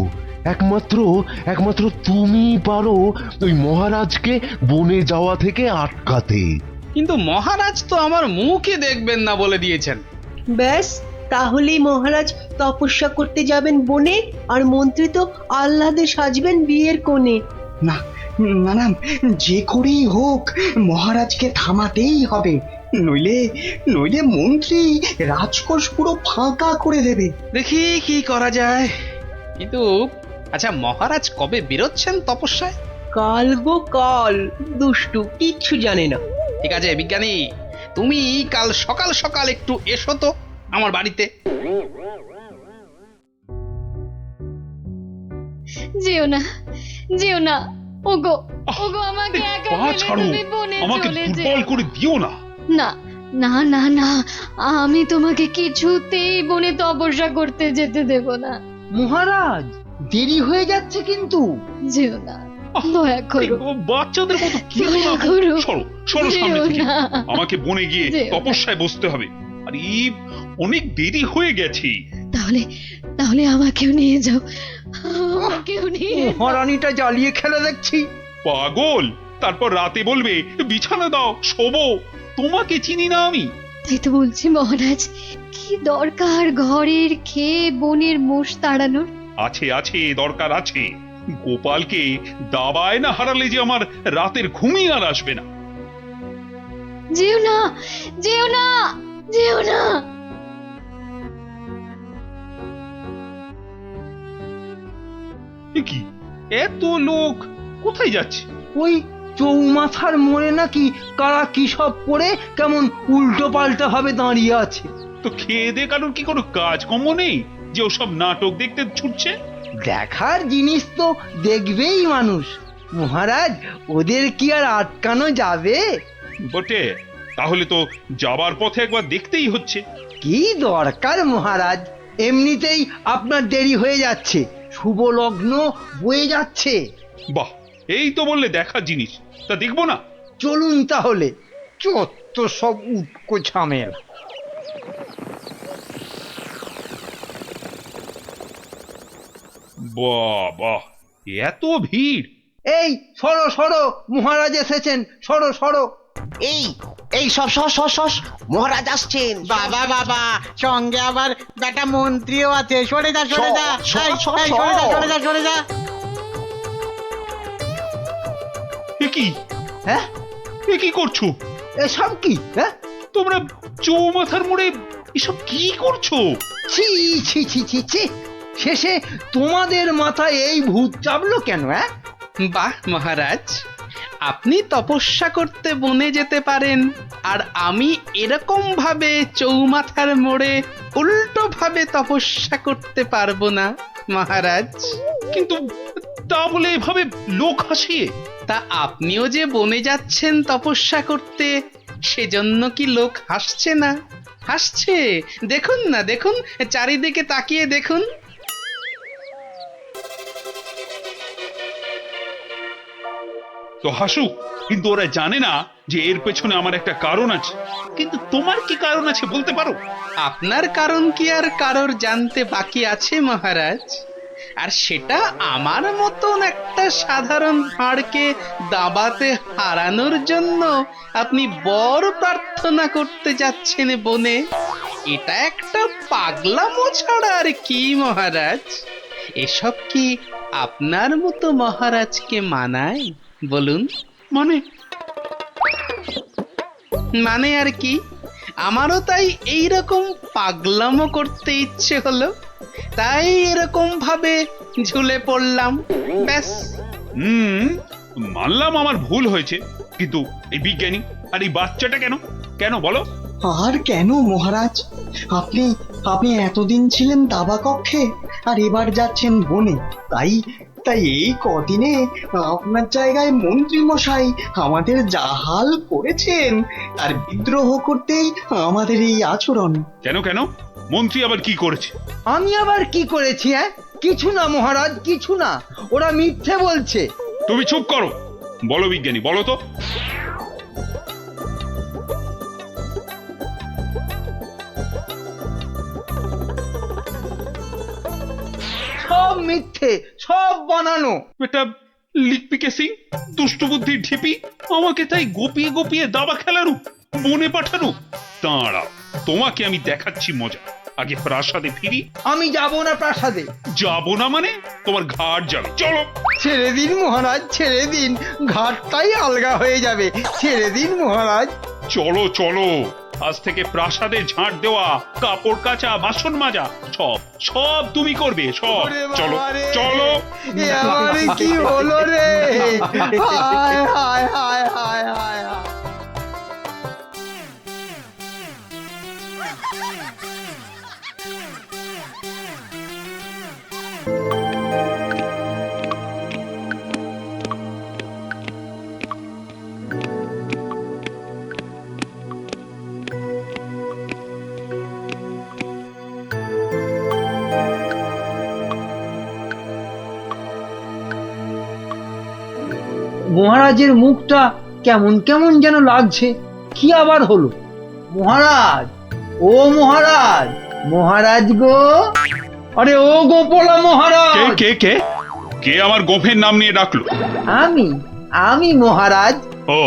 Speaker 6: একমাত্র তুমি পারো ওই মহারাজকে বনে যাওয়া থেকে আটকাতে।
Speaker 7: কিন্তু মহারাজ তো আমার মুখই দেখবেন না বলে দিয়েছেন।
Speaker 2: ব্যাস, তাহলেই মহারাজ তপস্যা করতে যাবেন বনে, আর মন্ত্রী তো আহ্লাদে সাজবেন বিয়ের কোণে।
Speaker 9: না না না, যে করেই হোক মহারাজকে থামাতেই হবে, নইলে নইলে মন্ত্রী রাজকোষ পুরো ফাঁকা করে দেবে।
Speaker 7: দেখি কি করা যায়। কিন্তু আচ্ছা, মহারাজ কবে বেরোচ্ছেন তপস্যায়?
Speaker 2: কাল গো কাল, দুষ্টু কিচ্ছু জানে না।
Speaker 7: ঠিক আছে বিজ্ঞানী, তুমি কাল সকাল সকাল একটু এসো তো আমার বাড়িতে।
Speaker 1: যেও না, যেও না, ওগো ওগো, আমাকে একা
Speaker 8: পা
Speaker 1: ফেলে
Speaker 8: ছাড়ো,
Speaker 1: তুমি বনে
Speaker 8: আমাকে
Speaker 1: চলে
Speaker 8: দুর্বল
Speaker 1: যেও
Speaker 8: করে দিও না।
Speaker 1: না না না না, আমি তোমাকে কিছুতেই বনে তপস্যা করতে যেতে দেব না।
Speaker 10: মহারাজ দেরি হয়ে যাচ্ছে কিন্তু।
Speaker 1: যেও না, দয়া করো,
Speaker 8: বাচ্চাদের মতো কি
Speaker 1: দয়া করো।
Speaker 8: সরো সরো সামনে
Speaker 1: যেও
Speaker 8: থেকে।
Speaker 1: না।
Speaker 8: আমাকে বনে গিয়ে
Speaker 1: যেও না।
Speaker 8: তপস্যায় বসতে হবে। আর এই অনেক দেরি হয়ে গেছে।
Speaker 1: তাহলে তাহলে আমাকেও নিয়ে যাও, আমাকেও নিয়ে যাও।
Speaker 10: মহারানীটা জ্বালিয়ে খেলা দেখছি।
Speaker 8: পাগল, তারপর রাতে বলবে বিছানা দাও, শোবো। তোমাকে চিনি না আমি।
Speaker 1: তাই তো বলছি মহারাজ, কি দরকার ঘরের খেয়ে বনের মোষ তাড়ানোর?
Speaker 8: আছে আছে, দরকার আছে। গোপালকে দাবায় না হারালে যে আমার রাতের ঘুমই আর আসবে না।
Speaker 1: যেও না, যেও না, যেও না।
Speaker 8: এ কি, এত লোক কোথায় যাচ্ছে?
Speaker 10: ওই চৌমাথার মোড়ে নাকি কারা কি সব করে কেমন উল্টো পাল্টা ভাবে দাঁড়িয়ে আছে।
Speaker 8: তো খেয়ে দে কারোর কি কোনো কাজকর্ম নেই যে ওসব নাটক দেখতে ছুটছে?
Speaker 10: দেখার জিনিস তো দেখবেই মানুষ মহারাজ, ওদের কি আর আটকানো যাবে?
Speaker 8: বটে, তাহলে তো যাবার পথে একবার দেখতেই হচ্ছে।
Speaker 10: কি দরকার মহারাজ, এমনিতেই আপনার দেরি হয়ে যাচ্ছে, শুভ লগ্ন বয়ে যাচ্ছে।
Speaker 8: বাহ, এই তো বললে দেখার জিনিস, তা দেখবো না?
Speaker 10: চলুন তাহলে। চত্ব সব উটকো ঝামেলা।
Speaker 8: বাহ বাহ, এত ভিড়!
Speaker 10: এই সরো সরো, মহারাজ এসেছেন, সরো সরো।
Speaker 11: এই এই সব সস সস সস মহারাজ আসছেন।
Speaker 12: বাবা বাবা, সঙ্গে আবার বেটা মন্ত্রীও আছে। সরে যা সরে যা, এই, এই, সরে যা সরে যা সরে যা।
Speaker 8: এ কি,
Speaker 10: হ্যাঁ,
Speaker 8: এ কি করছো
Speaker 10: এসব কি? হ্যাঁ,
Speaker 8: তোমরা? চৌমাথার মোড়ে এসব কি করছো?
Speaker 10: ছি ছি ছি ছি ছি, শেষে তোমাদের মাথায় এই ভূত চাপলো কেন? হ্যাঁ,
Speaker 7: বাহ মহারাজ, আপনি তপস্যা করতে বনে যেতে পারেন, আর আমি এরকম ভাবে চৌমাথার মোড়ে উল্টো ভাবে তপস্যা করতে পারবো না মহারাজ।
Speaker 8: কিন্তু তা বলে এভাবে লোক হাসিয়ে?
Speaker 7: তা আপনিও যে বনে যাচ্ছেন তপস্যা করতে, সেজন্য কি লোক হাসছে না? হাসছে, দেখুন না, দেখুন, চারিদিকে তাকিয়ে দেখুন।
Speaker 8: তো হাসুক, কিন্তু ওরা জানে না যে এর পেছনে আমার একটা কারণ আছে। কিন্তু তোমার কি কারণ আছে বলতে পারো?
Speaker 7: আপনার কারণ কি আর কারোর জানতে বাকি আছে মহারাজ? আর সেটা আমার মতন একটা সাধারণ হাড়কে দাবাতে হারানোর জন্য আপনি বর প্রার্থনা করতে যাচ্ছেন বনে। এটা একটা পাগলামো ছাড়া আর কি মহারাজ? এসব কি আপনার মতো মহারাজকে মানায় বলুন? মানে আর কি, আমারও তাই এইরকম পাগলামো করতে ইচ্ছে হলো, তাই এরকম ভাবে ঝুলে পড়লাম, ব্যাস।
Speaker 8: মানলাম আমার ভুল হয়েছে, কিন্তু এই বিজ্ঞানী আর এই বাচ্চাটা কেন কেন বলো?
Speaker 9: আর কেন মহারাজ? আপনি আপনি এতদিন ছিলেন দাবা কক্ষে, আর এবার যাচ্ছেন বনে। তাই তাই এই কদিনে আপনার জায়গায় মন্ত্রী মশাই আমাদের জাহাল করেছেন, আর বিদ্রোহ করতেই আমাদের এই আচরণ।
Speaker 8: কেন কেন, মন্ত্রী আবার কি করেছে?
Speaker 10: আমি আবার কি করেছি? হ্যাঁ, কিছু না মহারাজ, কিছু না, ওরা মিথ্যে বলছে।
Speaker 8: তুমি চুপ করো, বলো বিজ্ঞানী, বলো তো।
Speaker 10: সব মিথ্যে, সব বানানো।
Speaker 8: এটা লিকপিকে সিং, দুষ্ট বুদ্ধির ঢিপি, আমাকে তাই গোপিয়ে গোপিয়ে দাবা খেলানো, বনে পাঠানো। দাঁড়াও, তোমাকে আমি দেখাচ্ছি মজা। আগে প্রাসাদে ফিরি।
Speaker 10: আমি যাব না প্রাসাদে।
Speaker 8: যাব না মানে? তোমার ঘাট যাবে, চলো।
Speaker 10: ছেড়ে দিন মহারাজ, ছেড়ে দিন, ঘাটটাই আলগা হয়ে যাবে, ছেড়ে দিন মহারাজ।
Speaker 8: চলো চলো, আজ থেকে প্রাসাদে ঝাঁট দেওয়া, কাপড় কাচা, বাসন মাজা, সব সব তুমি করবে, সব। চলো চলো।
Speaker 10: এ আমার কি হলো রে? হায় হায় হায় হায় হায় হায়। মহারাজের মুখটা কেমন কেমন যেন লাগছে, কি আবার হলো? মহারাজ, ও মহারাজ, মহারাজ গো, আরে ও গোপালা মহারাজ।
Speaker 8: কে কে কে কে আমার গোফের নাম নিয়ে ডাকলো?
Speaker 10: আমি আমি মহারাজ।
Speaker 8: ও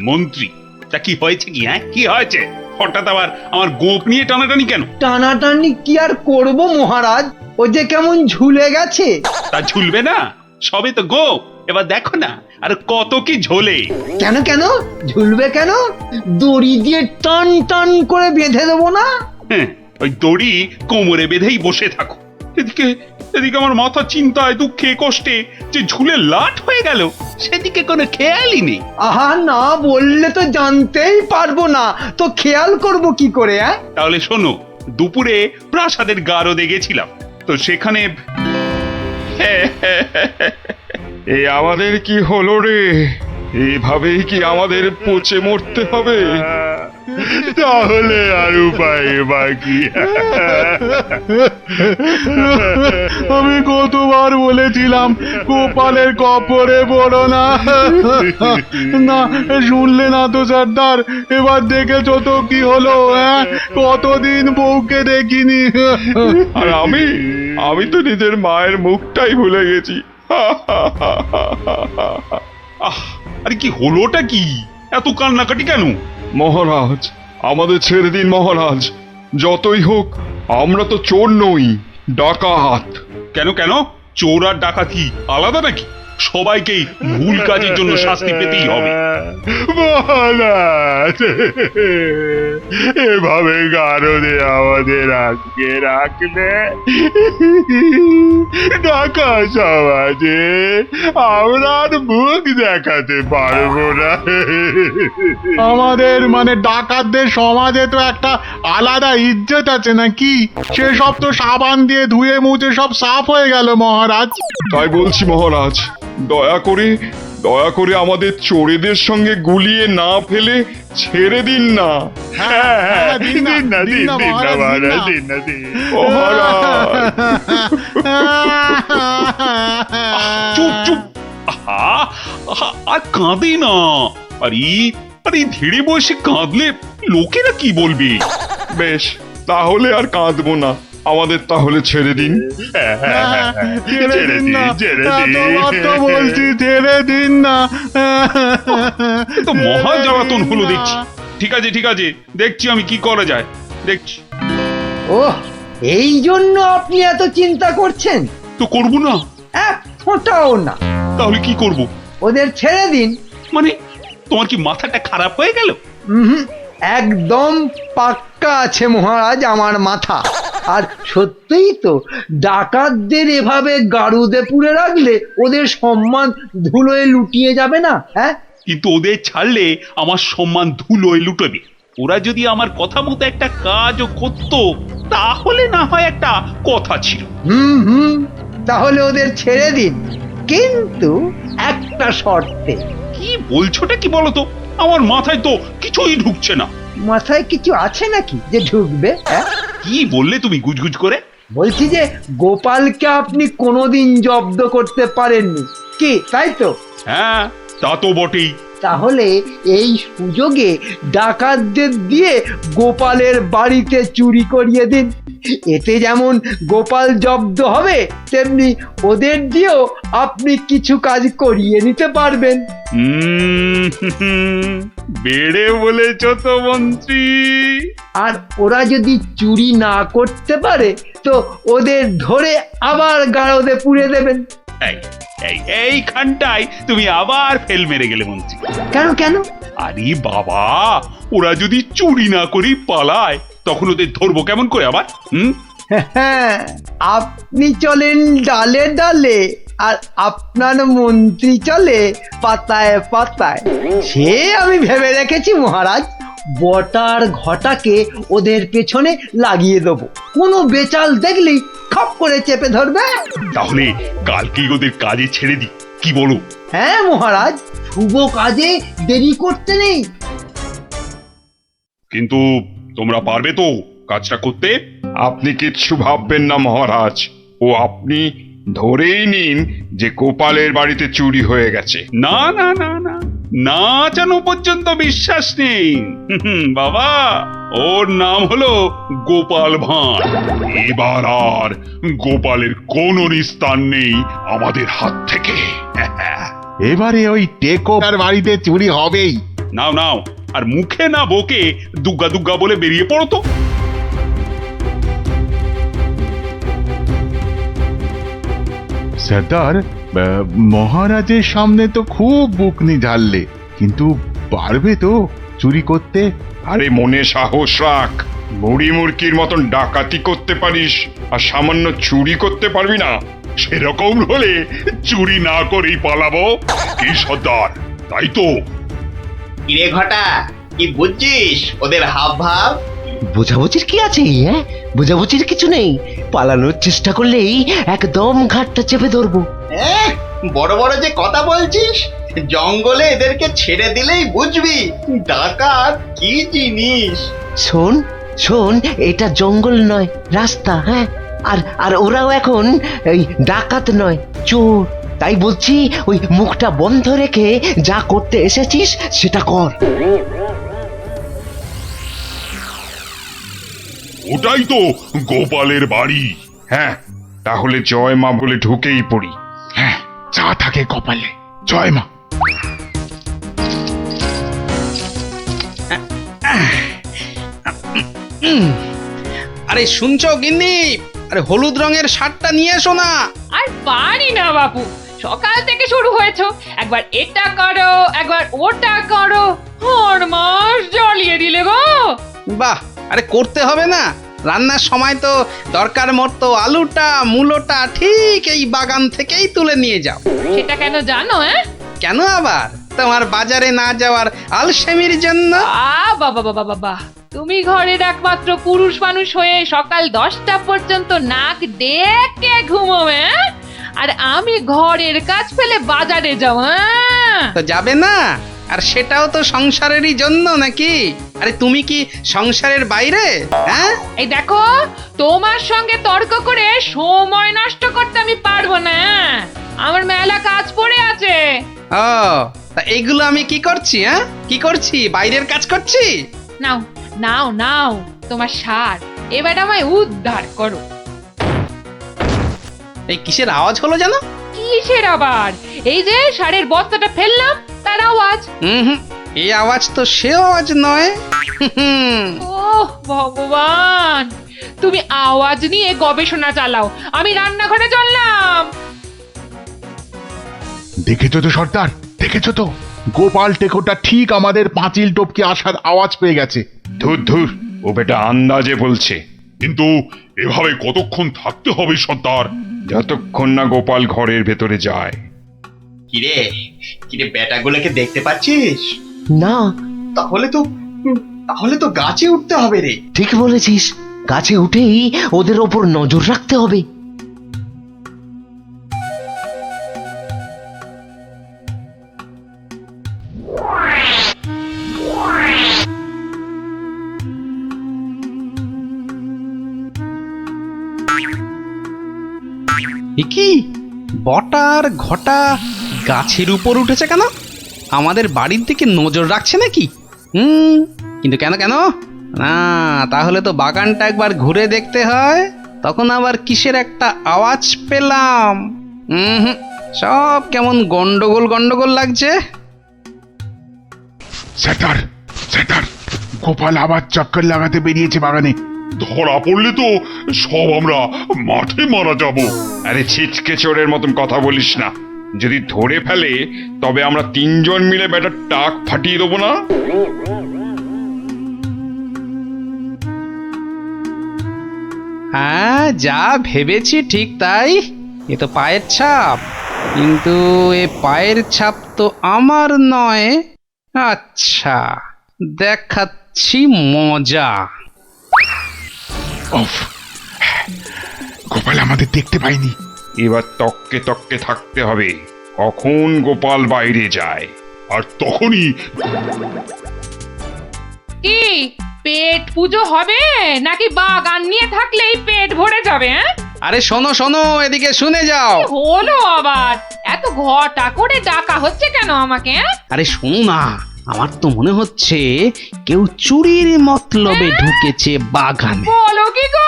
Speaker 8: মন্ত্রী, তা কি হয়েছে কি? হ্যাঁ, কি হয়েছে? হঠাৎ আবার আমার গোপ নিয়ে টানাটানি কেন?
Speaker 10: টানাটানি কি আর করব মহারাজ, ও যে কেমন ঝুলে গেছে।
Speaker 8: তা ঝুলবে না, সবে তো গোপ, এবার দেখো না আর কত কি ঝোলে।
Speaker 10: কেন কেন ঝুলবে কেন? দড়ি দিয়ে টান টান করে বেঁধে দেবো না?
Speaker 8: হ্যাঁ, ওই দড়ি কোমরে বেঁধেই বসে থাকো, এদিকে এদিকে আমার মাথা চিন্তায় দুঃখে কষ্টে যে ঝুলে লাট হয়ে গেল, সেদিকে কোনো খেয়ালই নেই।
Speaker 10: আহা, না বললে তো জানতেই পারবো না, তো খেয়াল করব কি করে?
Speaker 8: তাহলে শোনো, দুপুরে প্রাসাদের গারদে গেছিলাম, তো সেখানে
Speaker 4: এ আমাদের কি হলো রে? এইভাবেই কি আমাদের পচে মরতে হবে?
Speaker 6: তাহলে আর উপায় বাকি। আমি কতবার বলেছিলাম গোপালের কপরে পড়ো না, না শুনলে না তো সর্দার। এবার দেখেছো তো কি হলো? কতদিন বউকে দেখিনি।
Speaker 4: আর আমি তো নিজের মায়ের মুখটাই ভুলে গেছি।
Speaker 8: আরে কি হলোটা কি? এত কান্নাকাটি কেন?
Speaker 4: মহারাজ, আমাদের ছেড়ে দিন মহারাজ। যতই হোক আমরা তো চোর নই, ডাকাত।
Speaker 8: কেন কেন? চোর আর ডাকাতি আলাদা নাকি? সবাইকেই ভুল কাজের জন্য শাস্তি পেতেই হবে।
Speaker 6: মহারাজ, এভাবে গারদে আমাদের আটকে রাখলে ঢাকা সমাজে আমরা আর মুখ দেখাতে পারবো না।
Speaker 13: আমাদের মানে ডাকাতদের সমাজে তো একটা আলাদা ইজ্জত আছে নাকি? সেসব তো সাবান দিয়ে ধুয়ে মুছে সব সাফ হয়ে গেল মহারাজ।
Speaker 4: তাই বলছি মহারাজ, দয়া করে আমাদের চোরেদের সঙ্গে গুলিয়ে না ফেলে ছেড়ে দিন না।
Speaker 6: দিন না মহারাজ, দিন না।
Speaker 8: চুপ চুপ, আর কাঁদে না। আরে ধীরে বয়সে কাঁদলে লোকেরা কি বলবে?
Speaker 4: বেশ, তাহলে আর কাঁদবো না। আমাদের তাহলে ছেড়ে দিন।
Speaker 6: ছেড়ে দিন,
Speaker 13: বলছি ছেড়ে দিন না।
Speaker 8: তো মহা জ্বালাতন হলো দেখছি। ঠিক আছে, দেখছি আমি কি করা যায়, দেখছি।
Speaker 10: ওহ, এই জন্য আপনি এত চিন্তা করছেন?
Speaker 8: তো করবো না?
Speaker 10: এক ফোঁটাও না।
Speaker 8: তাহলে কি করব?
Speaker 10: ওদের ছেড়ে দিন।
Speaker 8: মানে তোমার কি মাথাটা খারাপ হয়ে গেল?
Speaker 10: একদম পাক্কা আছে মহারাজ আমার মাথা। আর সত্যিই তো, ডাকাতদের এভাবে গারুদে পুরে রাখলে ওদের সম্মান ধুলোয় লুটিয়ে যাবে না?
Speaker 8: কিন্তু ওদের ছাড়লে আমার সম্মান ধুলোয় লুটবে। ওরা যদি আমার কথা মতো একটা কাজও করতো, তাহলে না হয় একটা কথা ছিল।
Speaker 10: তাহলে ওদের ছেড়ে দিন, কিন্তু একটা শর্তে।
Speaker 8: কি বলছোটা কি বলতো? আমার মাথায় তো কিছুই ঢুকছে না।
Speaker 10: মাথায় কিছু আছে নাকি যে ঢুকবে?
Speaker 8: কি বললে তুমি গুজগুজ করে?
Speaker 10: বলছি যে গোপালকে আপনি কোনোদিন জব্দ করতে পারেননি, কি তাই তো?
Speaker 8: হ্যাঁ, তা তো বটেই।
Speaker 10: তাহলে এই সুযোগে ডাকাতদের দিয়ে গোপালের বাড়িতে চুরি করিয়ে দিন। এতে যেমন গোপাল জব্দ হবে, তেমনি ওদের দিয়েও আপনি কিছু কাজ করিয়ে নিতে পারবেন।
Speaker 8: বেড়ে বলেছ তো মন্ত্রী।
Speaker 10: আর ওরা যদি চুরি না করতে পারে, তো ওদের ধরে আবার গারদে পুড়ে দেবেন।
Speaker 8: এইখানটায় তুমি আবার ফেল মেরে গেলে মন্ত্রী।
Speaker 10: কেন?
Speaker 8: আরে বাবা, ওরা যদি চুরি না করি পালায়, তখন ওদের ধরবো কেমন করে আবার?
Speaker 10: আপনি চলেন ডালে ডালে, আর আপনার মন্ত্রী চলে পাতায় পাতায়। সে আমি ভেবে রেখেছি মহারাজ। বটার ঘটাকে ওদের পেছনে লাগিয়ে দেবো। কোনো বেচাল দেখলেই খপ করে চেপে ধরবে।
Speaker 8: তাহলে কালকেই ওদের কাজে ছেড়ে দিই, কি বলো?
Speaker 10: হ্যাঁ মহারাজ, শুভ কাজে দেরি করতে নেই।
Speaker 8: কিন্তু তোমরা পারবে তো কাজটা করতে?
Speaker 4: আপনি কিচ্ছু ভাববেন না মহারাজ। ও আপনি ধরেই নিন যে গোপালের বাড়িতে চুরি হয়ে গেছে।
Speaker 8: না না না না, না জানো পর্যন্ত বিশ্বাস নেই। বাবা, ওর নাম হলো গোপাল ভাঁড়। এবার আর গোপালের কোনো নিস্তার নেই আমাদের হাত থেকে।
Speaker 13: এবারে ওই টেকোর বাড়িতে চুরি হবেই।
Speaker 8: নাও, আর মুখে না বকে দুগ্গা দুগ্গা বলে বেরিয়ে পড়ো তো।
Speaker 13: সর্দার, মহারাজের সামনে তো খুব বুকনি ঝাড়লে, কিন্তু পারবে তো চুরি করতে?
Speaker 4: আরে মনে সাহস রাখ, বুড়ি মুরকির মতন ডাকাতি করতে পারিস আর সামান্য চুরি করতে পারবি না?
Speaker 8: সেরকম হলে চুরি না করেই পালাবো। কি সর্দার, তাই তো?
Speaker 11: কিরে ঘটা, কি বুঝছিস ওদের হাব ভাব? বোঝাবুঝির কি আছে? হ্যাঁ, বোঝাবুঝির কিছু নেই। পালানোর চেষ্টা করলেই একদম ঘাটটা চেপে ধরবো। বড় বড় যে কথা বলছিস, জঙ্গলে এদেরকে ছেড়ে দিলেই বুঝবি ডাকাত কি জিনিস। শোন শোন, এটা জঙ্গল নয়, রাস্তা। হ্যাঁ, আর আর ওরাও এখন এই ডাকাত নয়, চোর। তাই বলছি, ওই মুখটা বন্ধ রেখে যা করতে এসেছিস সেটা কর।
Speaker 8: ওটাই তো গোপালের বাড়ি।
Speaker 4: হ্যাঁ, তাহলে জয় মা বলে ঢুকেই পড়ি।
Speaker 13: হ্যাঁ, যা থাকে কপালে, জয় মা।
Speaker 7: আরে শুনছো গিন্নি, আরে হলুদ রঙের শার্টটা নিয়ে এসো না।
Speaker 1: আর পারি না বাপু, সকাল থেকে শুরু হয়েছে, একবার এটা করো একবার ওটা করো, আর মাস জ্বালিয়ে দিলে গো।
Speaker 7: বাহ, আরে করতে হবে না? রান্নার সময় তো দরকার মতো আলুটা মূলোটা ঠিক এই বাগান থেকেই তুলে নিয়ে যাও।
Speaker 1: সেটা কেন জানো?
Speaker 7: কেন আবার? তোমার বাজারে না যাওয়ার আলসেমির জন্য।
Speaker 1: বাবা বাবা বাবা, তুমি ঘরের একমাত্র পুরুষ মানুষ হয়ে সকাল 10টা পর্যন্ত নাক ডেকে ঘুমোবে, আর আমি ঘরের কাজ ফেলে বাজারে যাও।
Speaker 7: তো যাবে না? আর সেটাও তো সংসারেরই জন্য নাকি? আরে তুমি কি সংসারের বাইরে? হ্যাঁ,
Speaker 1: এই দেখো, তোমার সঙ্গে তর্ক করে সময় নষ্ট করতে আমি পারবো না। আমার মেলা কাজ পড়ে আছে।
Speaker 7: ও, তা এইগুলো আমি কি করছি? হ্যাঁ, কি করছি? বাইরের কাজ করছি?
Speaker 1: নাও নাও নাও তোমার সার, এবার আমায় উদ্ধার করো।
Speaker 7: এই কিসের আওয়াজ হলো জানো?
Speaker 1: কিসের আবার? এই যে সারের বস্তাটা ফেললাম তার আওয়াজ।
Speaker 7: এই আওয়াজ তো সে আওয়াজ নয়।
Speaker 1: ওহ ভগবান, তুমি আওয়াজ নিয়ে গবেষণা চালাও, আমি রান্নাঘরে চললাম।
Speaker 13: দেখেছো তো সর্দার, দেখেছো তো? গোপাল টেকোটা ঠিক আমাদের পাঁচিল টপকে আসার আওয়াজ পেয়ে গেছে।
Speaker 4: ধুর ধুর, ও বেটা আন্দাজে বলছে।
Speaker 8: কিন্তু এভাবে কতক্ষণ থাকতে হবে সর্দার?
Speaker 4: যতক্ষণ না গোপাল ঘরের ভেতরে যায়।
Speaker 11: কিরে কিরে, বেটাগুলোকে দেখতে পাচ্ছিস না? তাহলে তো গাছে উঠতে হবে রে। ঠিক বলেছিস, গাছে উঠেই ওদের ওপর নজর রাখতে হবে।
Speaker 7: কি বটার ঘটা গাছের উপর উঠেছে কেন? আমাদের বাড়ির দিকে নজর রাখছে নাকি? কিন্তু কেন কেন না, তাহলে তো বাগানটা একবার ঘুরে দেখতে হয়। তখন আবার কিসের একটা আওয়াজ পেলাম। সব কেমন গন্ডগোল গন্ডগোল লাগছে।
Speaker 13: স্যাটার স্যাটার, গোপাল আবার চক্কর লাগাতে বেরিয়েছে বাগানে।
Speaker 8: ধরা পড়লে তো সব আমরা মাঠে মারা যাব।
Speaker 4: আরে ছিচকে চোরের মতন কথা বলিস না। যদি ধরে ফেলে তবে আমরা 3 জন মিলে বেটার টাক ফাটিয়ে দেবো না?
Speaker 7: হ্যাঁ, যা ভেবেছি ঠিক তাই। এ তো পায়ের ছাপ, কিন্তু এ পায়ের ছাপ তো আমার নয়। আচ্ছা, দেখাচ্ছি মজা।
Speaker 13: গোপাল আমাদের দেখতে পাইনি।
Speaker 4: এবার তককে তককে থাকতে হবে কখন গোপাল বাইরে যায়,
Speaker 8: আর তখনই
Speaker 1: কি পেট পুজো হবে নাকি বাগান নিয়ে থাকলেই পেট ভরে যাবে?
Speaker 7: আরে শোনো শোনো, এদিকে শুনে যাও।
Speaker 1: হলো আবার, এত ঘটা করে ডাকা হচ্ছে কেন আমাকে?
Speaker 7: আরে শোনো না, আমার তো মনে হচ্ছে কেউ চুরির মতলবে ঢুকেছে বাগানে।
Speaker 1: বলো কি গো?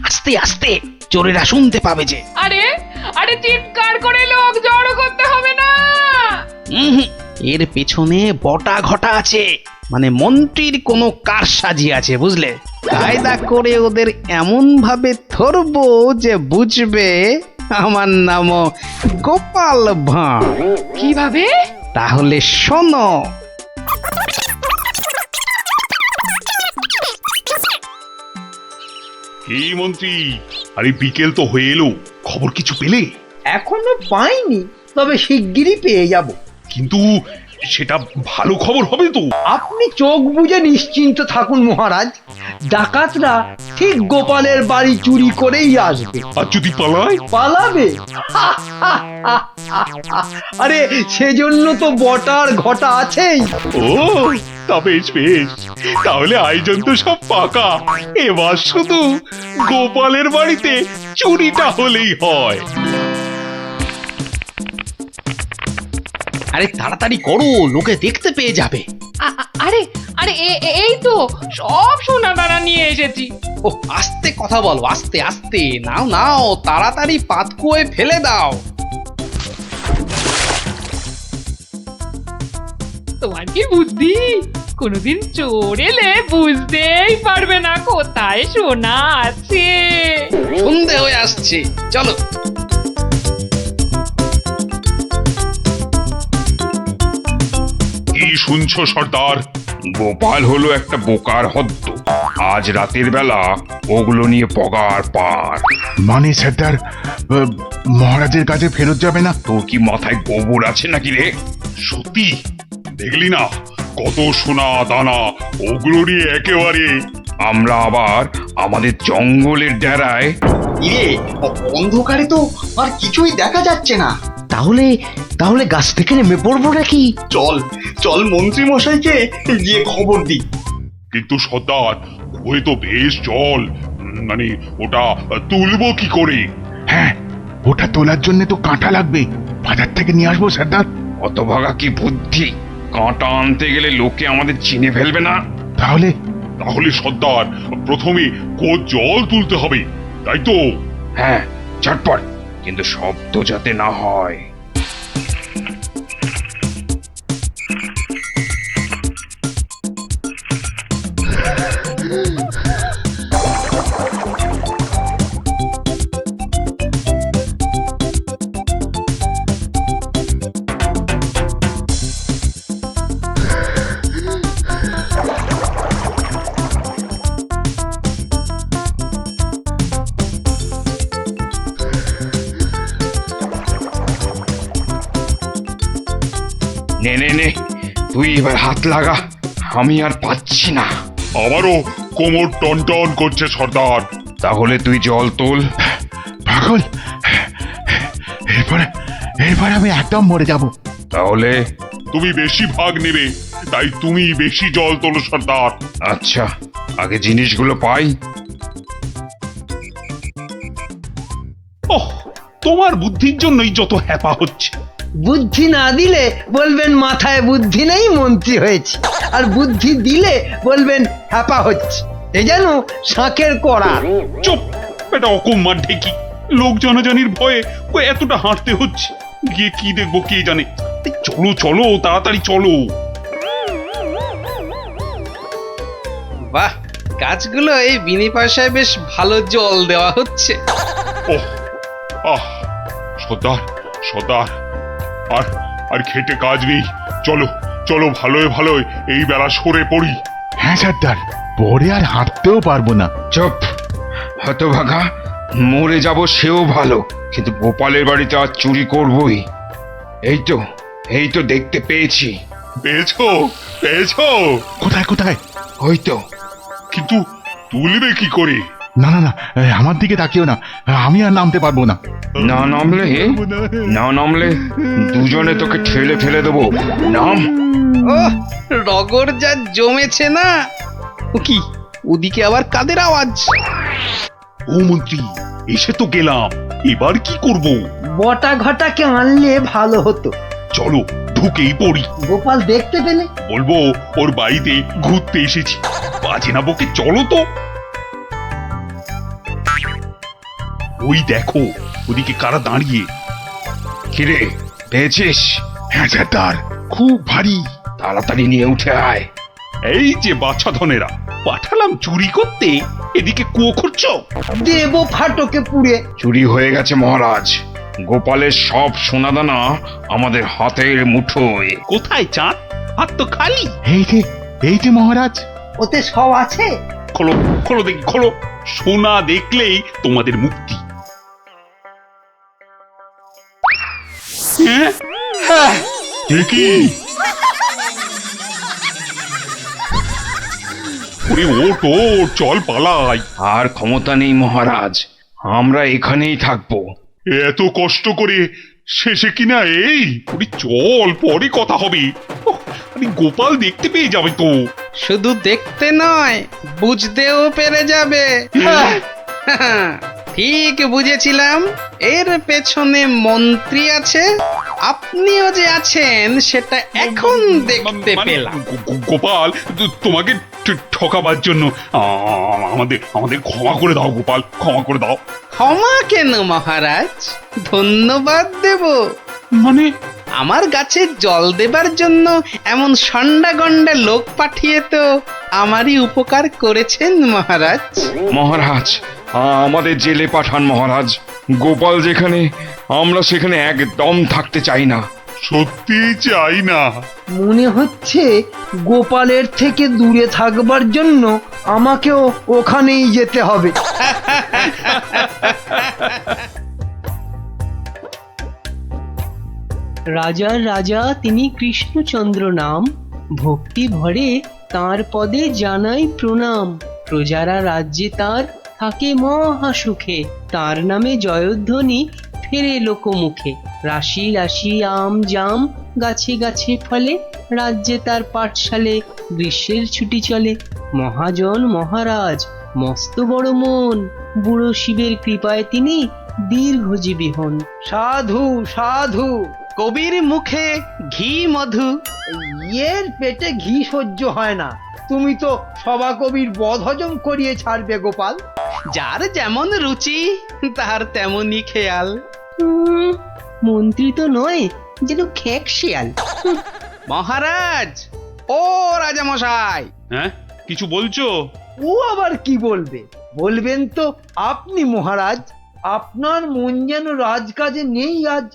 Speaker 7: আস্তে আস্তে, চোরেরা শুনতে পাবে যে।
Speaker 1: আরে আরে, চিৎকার করে লোক জড়ো করতে হবে না।
Speaker 7: এর পেছনে বটা ঘটা আছে, মানে মন্ত্রীর কোনো কারসাজি আছে, বুঝলে? কায়দা করে ওদের এমন ভাবে ধরবো যে বুঝবে আমার নামও গোপাল ভাঁড়।
Speaker 1: কিভাবে?
Speaker 7: তাহলে শোনো।
Speaker 8: এই মন্ত্রী, আরে বিকেল তো হয়ে এলো, খবর কিছু পেলে?
Speaker 10: এখনো পাইনি, তবে শিগগিরই পেয়ে যাব।
Speaker 8: কিন্তু সেটা ভালো খবর হবে তো?
Speaker 10: আপনি চোখ বুজে নিশ্চিন্ত থাকুন মহারাজ, ডাকাতরা ঠিক গোপালের বাড়ি চুরি করেই আসবে।
Speaker 8: আর যদি পালায়?
Speaker 10: পালাবে? আরে সেজন্য তো বটার ঘটা আছেই।
Speaker 8: ও, তা বেশ বেশ, তাহলে আয়োজন তো সব পাকা। এবার শুধু গোপালের বাড়িতে চুরিটা হলেই হয়।
Speaker 7: আরে তাড়াতাড়ি করো, লোকে দেখতে পেয়ে যাবে।
Speaker 1: আরে আরে এই তো সব সোনা দানা নিয়ে এসেছি।
Speaker 7: ও আস্তে কথা বলো, আস্তে আস্তে। নাও নাও, তাড়াতাড়ি পাতকুয়োয় ফেলে দাও।
Speaker 1: তোমার কি বুদ্ধি, কোনোদিন চোর এলে বুঝতেই পারবে না কোথায় সোনা আছে।
Speaker 7: সন্ধে হয়ে আসছে, চলো।
Speaker 8: কি শুনছো সর্দার?
Speaker 4: গোপাল হলো একটা বোকার হদ্দ। আজ রাতের বেলা ওগুলো নিয়ে পগার পার।
Speaker 13: মানে সর্দার, মহারাজের কাছে ফেরত যাবে না?
Speaker 4: তোর কি মাথায় গোবর আছে নাকি রে?
Speaker 8: সত্যি দেখলি না কত সোনা দানা, ওগুলো নিয়ে একেবারে।
Speaker 4: আমরা আবার আমাদের জঙ্গলের ডেরায়।
Speaker 9: ইয়ে, অন্ধকারে তো আর কিছুই দেখা যাচ্ছে না।
Speaker 11: তাহলে তাহলে গাছ থেকে নেমে পড়বো নাকি?
Speaker 9: চল চল মন্ত্রী মশাইকে গিয়ে খবর দিই।
Speaker 8: কিন্তু সর্দার, ওই তো বেশ জল, মানে ওটা তুলবো কি করে?
Speaker 13: হ্যাঁ, ওটা তোলার জন্য তো কাঁটা লাগবে, বাজার থেকে নিয়ে আসবো সর্দার।
Speaker 4: অত ভাগা কি বুদ্ধি! কাঁটা আনতে গেলে লোকে আমাদের চিনে ফেলবে না?
Speaker 13: তাহলে
Speaker 8: তাহলে সর্দার, প্রথমে জল তুলতে হবে, তাই তো?
Speaker 4: হ্যাঁ, ঝটপট, কিন্তু শব্দ যাতে না হয়। নে নে নে, তুই এবার হাত লাগা, আমি আর পাচ্ছি না।
Speaker 8: আমারও কোমর টন টন করছে সর্দার।
Speaker 4: তাহলে তুই জল তোল।
Speaker 13: পাগল, এরপরে আমি একদম মরে যাব।
Speaker 4: তাহলে
Speaker 8: তুমি বেশি ভাগ নেবে, তাই তুমি বেশি জল তোলো সর্দার।
Speaker 4: আচ্ছা, আগে জিনিসগুলো পাই।
Speaker 8: ওহ, তোমার বুদ্ধির জন্যই যত হ্যাপা হচ্ছে।
Speaker 10: বুদ্ধি না দিলে বলবেন মাথায় বুদ্ধি নেই, মন্ত্রী হয়েছে। আর বুদ্ধি দিলে বলবেন হ্যাপা হচ্ছে। এ যেন শাঁখের কড়া।
Speaker 8: চুপ, এটা অকম্মার ঢেকি। লোক জনজানির ভয়ে ও এতটা হাঁটতে হচ্ছে। গিয়ে কি দেখবো কে জানে। এই চলো চলো, তাড়াতাড়ি চলো।
Speaker 7: বাহ, গাছগুলো এই বিনি পয়সায় বেশ ভালো জল দেওয়া হচ্ছে।
Speaker 8: ওহ, আহ, সর্দার সর্দার, আর আর খেটে কাজ নেই। চলো চলো, ভালোই ভালোই এই বেলা সরে পড়ি।
Speaker 13: হ্যাঁ সর্দার, পরে আর হাঁটতেও পারবো না।
Speaker 4: চুপ, হতভাগা, মরে যাব সেও ভালো, কিন্তু গোপালের বাড়িতে আজ চুরি করবই। এই তো দেখতে পেয়েছি।
Speaker 8: পেয়েছো পেয়েছো?
Speaker 13: কোথায় কোথায়?
Speaker 4: ওই তো।
Speaker 8: কিন্তু তুলবে কি করে?
Speaker 13: না না না, আমার দিকে তাকিও না, আমি আর নামতে পারবো না।
Speaker 4: না নামলে দুজনে তোকে ঠেলে ফেলে দেবো। নাম।
Speaker 7: ওহ, রগর যা জমেছে না। ও কি, ওদিকে আবার কাদের আওয়াজ?
Speaker 8: ও মন্ত্রী, এসে তো গেলাম, এবার কি করব?
Speaker 10: বটা ঘটাকে আনলে ভালো হতো।
Speaker 8: চলো ঢুকেই পড়ি।
Speaker 10: গোপাল দেখতে পেলে
Speaker 8: বলবো ওর বাড়িতে ঘুরতে এসেছি। বাজে না বকে, চলো তো। ওই দেখো, ওদিকে কারা দাঁড়িয়ে।
Speaker 4: কিরে, পেয়েছিস?
Speaker 13: হ্যাঁ সর্দার, খুব ভারী।
Speaker 4: তাড়াতাড়ি নিয়ে উঠে আয়।
Speaker 8: এই যে বাচ্চা ধনেরা, পাঠালাম চুরি করতে, এদিকে কুয়ো খুঁড়ছো।
Speaker 10: দেব ফাটকে পুড়ে।
Speaker 4: চুরি হয়ে গেছে মহারাজ। গোপালের সব সোনাদানা আমাদের হাতের মুঠোয়।
Speaker 8: কোথায় চাঁদ? হাত তো খালি।
Speaker 13: এই যে মহারাজ।
Speaker 10: ওতে সব আছে।
Speaker 8: খোলো খোলো দেখি, খোলো। সোনা দেখলেই তোমাদের মুক্তি। হ্যাঁ? এ কি? ওরে ওঠ ওঠ, চল পালাই।
Speaker 4: আর ক্ষমতা নেই মহারাজ, আমরা এখানেই থাকবো।
Speaker 8: এত কষ্ট করে শেষে কিনা এই? ওরে চল, পরে কথা হবে। ওহ, আরে গোপাল দেখতে পেয়ে যাবে তো।
Speaker 7: শুধু দেখতে নয়, বুঝতেও পেরে যাবে। ঠিক বুঝেছিলাম, এর পেছনে মন্ত্রী আছে। আপনিও যে আছেন সেটা এখন দেখতে পেলাম।
Speaker 8: গোপাল, তোমাকে ঠকাবার জন্য আমাদের ক্ষমা করে দাও গোপাল, ক্ষমা করে দাও।
Speaker 7: ক্ষমা কেন মহারাজ, ধন্যবাদ দেব।
Speaker 8: মানে?
Speaker 7: আমার গাছে জল দেবার জন্য এমন সন্ডা গন্ডা লোক পাঠিয়ে তো আমারই উপকার করেছেন মহারাজ।
Speaker 4: মহারাজ, আমাদের জেলে পাঠান মহারাজ। গোপাল যেখানে, আমরা সেখানে একদম থাকতে চাই না।
Speaker 8: সত্যি চাই না।
Speaker 10: মনে হচ্ছে গোপালের থেকে দূরে থাকবার জন্য আমাকেও ওখানেই যেতে হবে।
Speaker 2: রাজার রাজা তিনি কৃষ্ণচন্দ্র নাম, ভক্তি ভরে তাঁর পদে জানাই প্রণাম। প্রজারা রাজ্যে তার থাকে মহা সুখে, তার নামে জয়ধ্বনি ফেরে লোকমুখে। রাশি রাশি আম জাম গাছে গাছে ফলে, রাজ্যে তার পাঠশালে গ্রীষ্মের ছুটি চলে। মহাজন মহারাজ মস্ত বড় মন, বুড়ো শিবের কৃপায় তিনি দীর্ঘজীবী হন।
Speaker 10: সাধু সাধু,
Speaker 7: কবির মুখে ঘি মধু।
Speaker 10: এর পেটে ঘি সহ্য হয় না, তুমি তো সভা কবির বদ হজম করিয়ে ছাড়বে গোপাল।
Speaker 7: যার যেমন রুচি তার তেমনই খেয়াল।
Speaker 2: মন্ত্রী তো নয়, যেন খেক শিয়াল।
Speaker 7: মহারাজ, ও রাজামশাই।
Speaker 8: হ্যাঁ, কিছু বলছো?
Speaker 10: ও আবার কি বলবে? বলবেন তো আপনি মহারাজ, আপনার মন যেন রাজকাজে নেই আজ।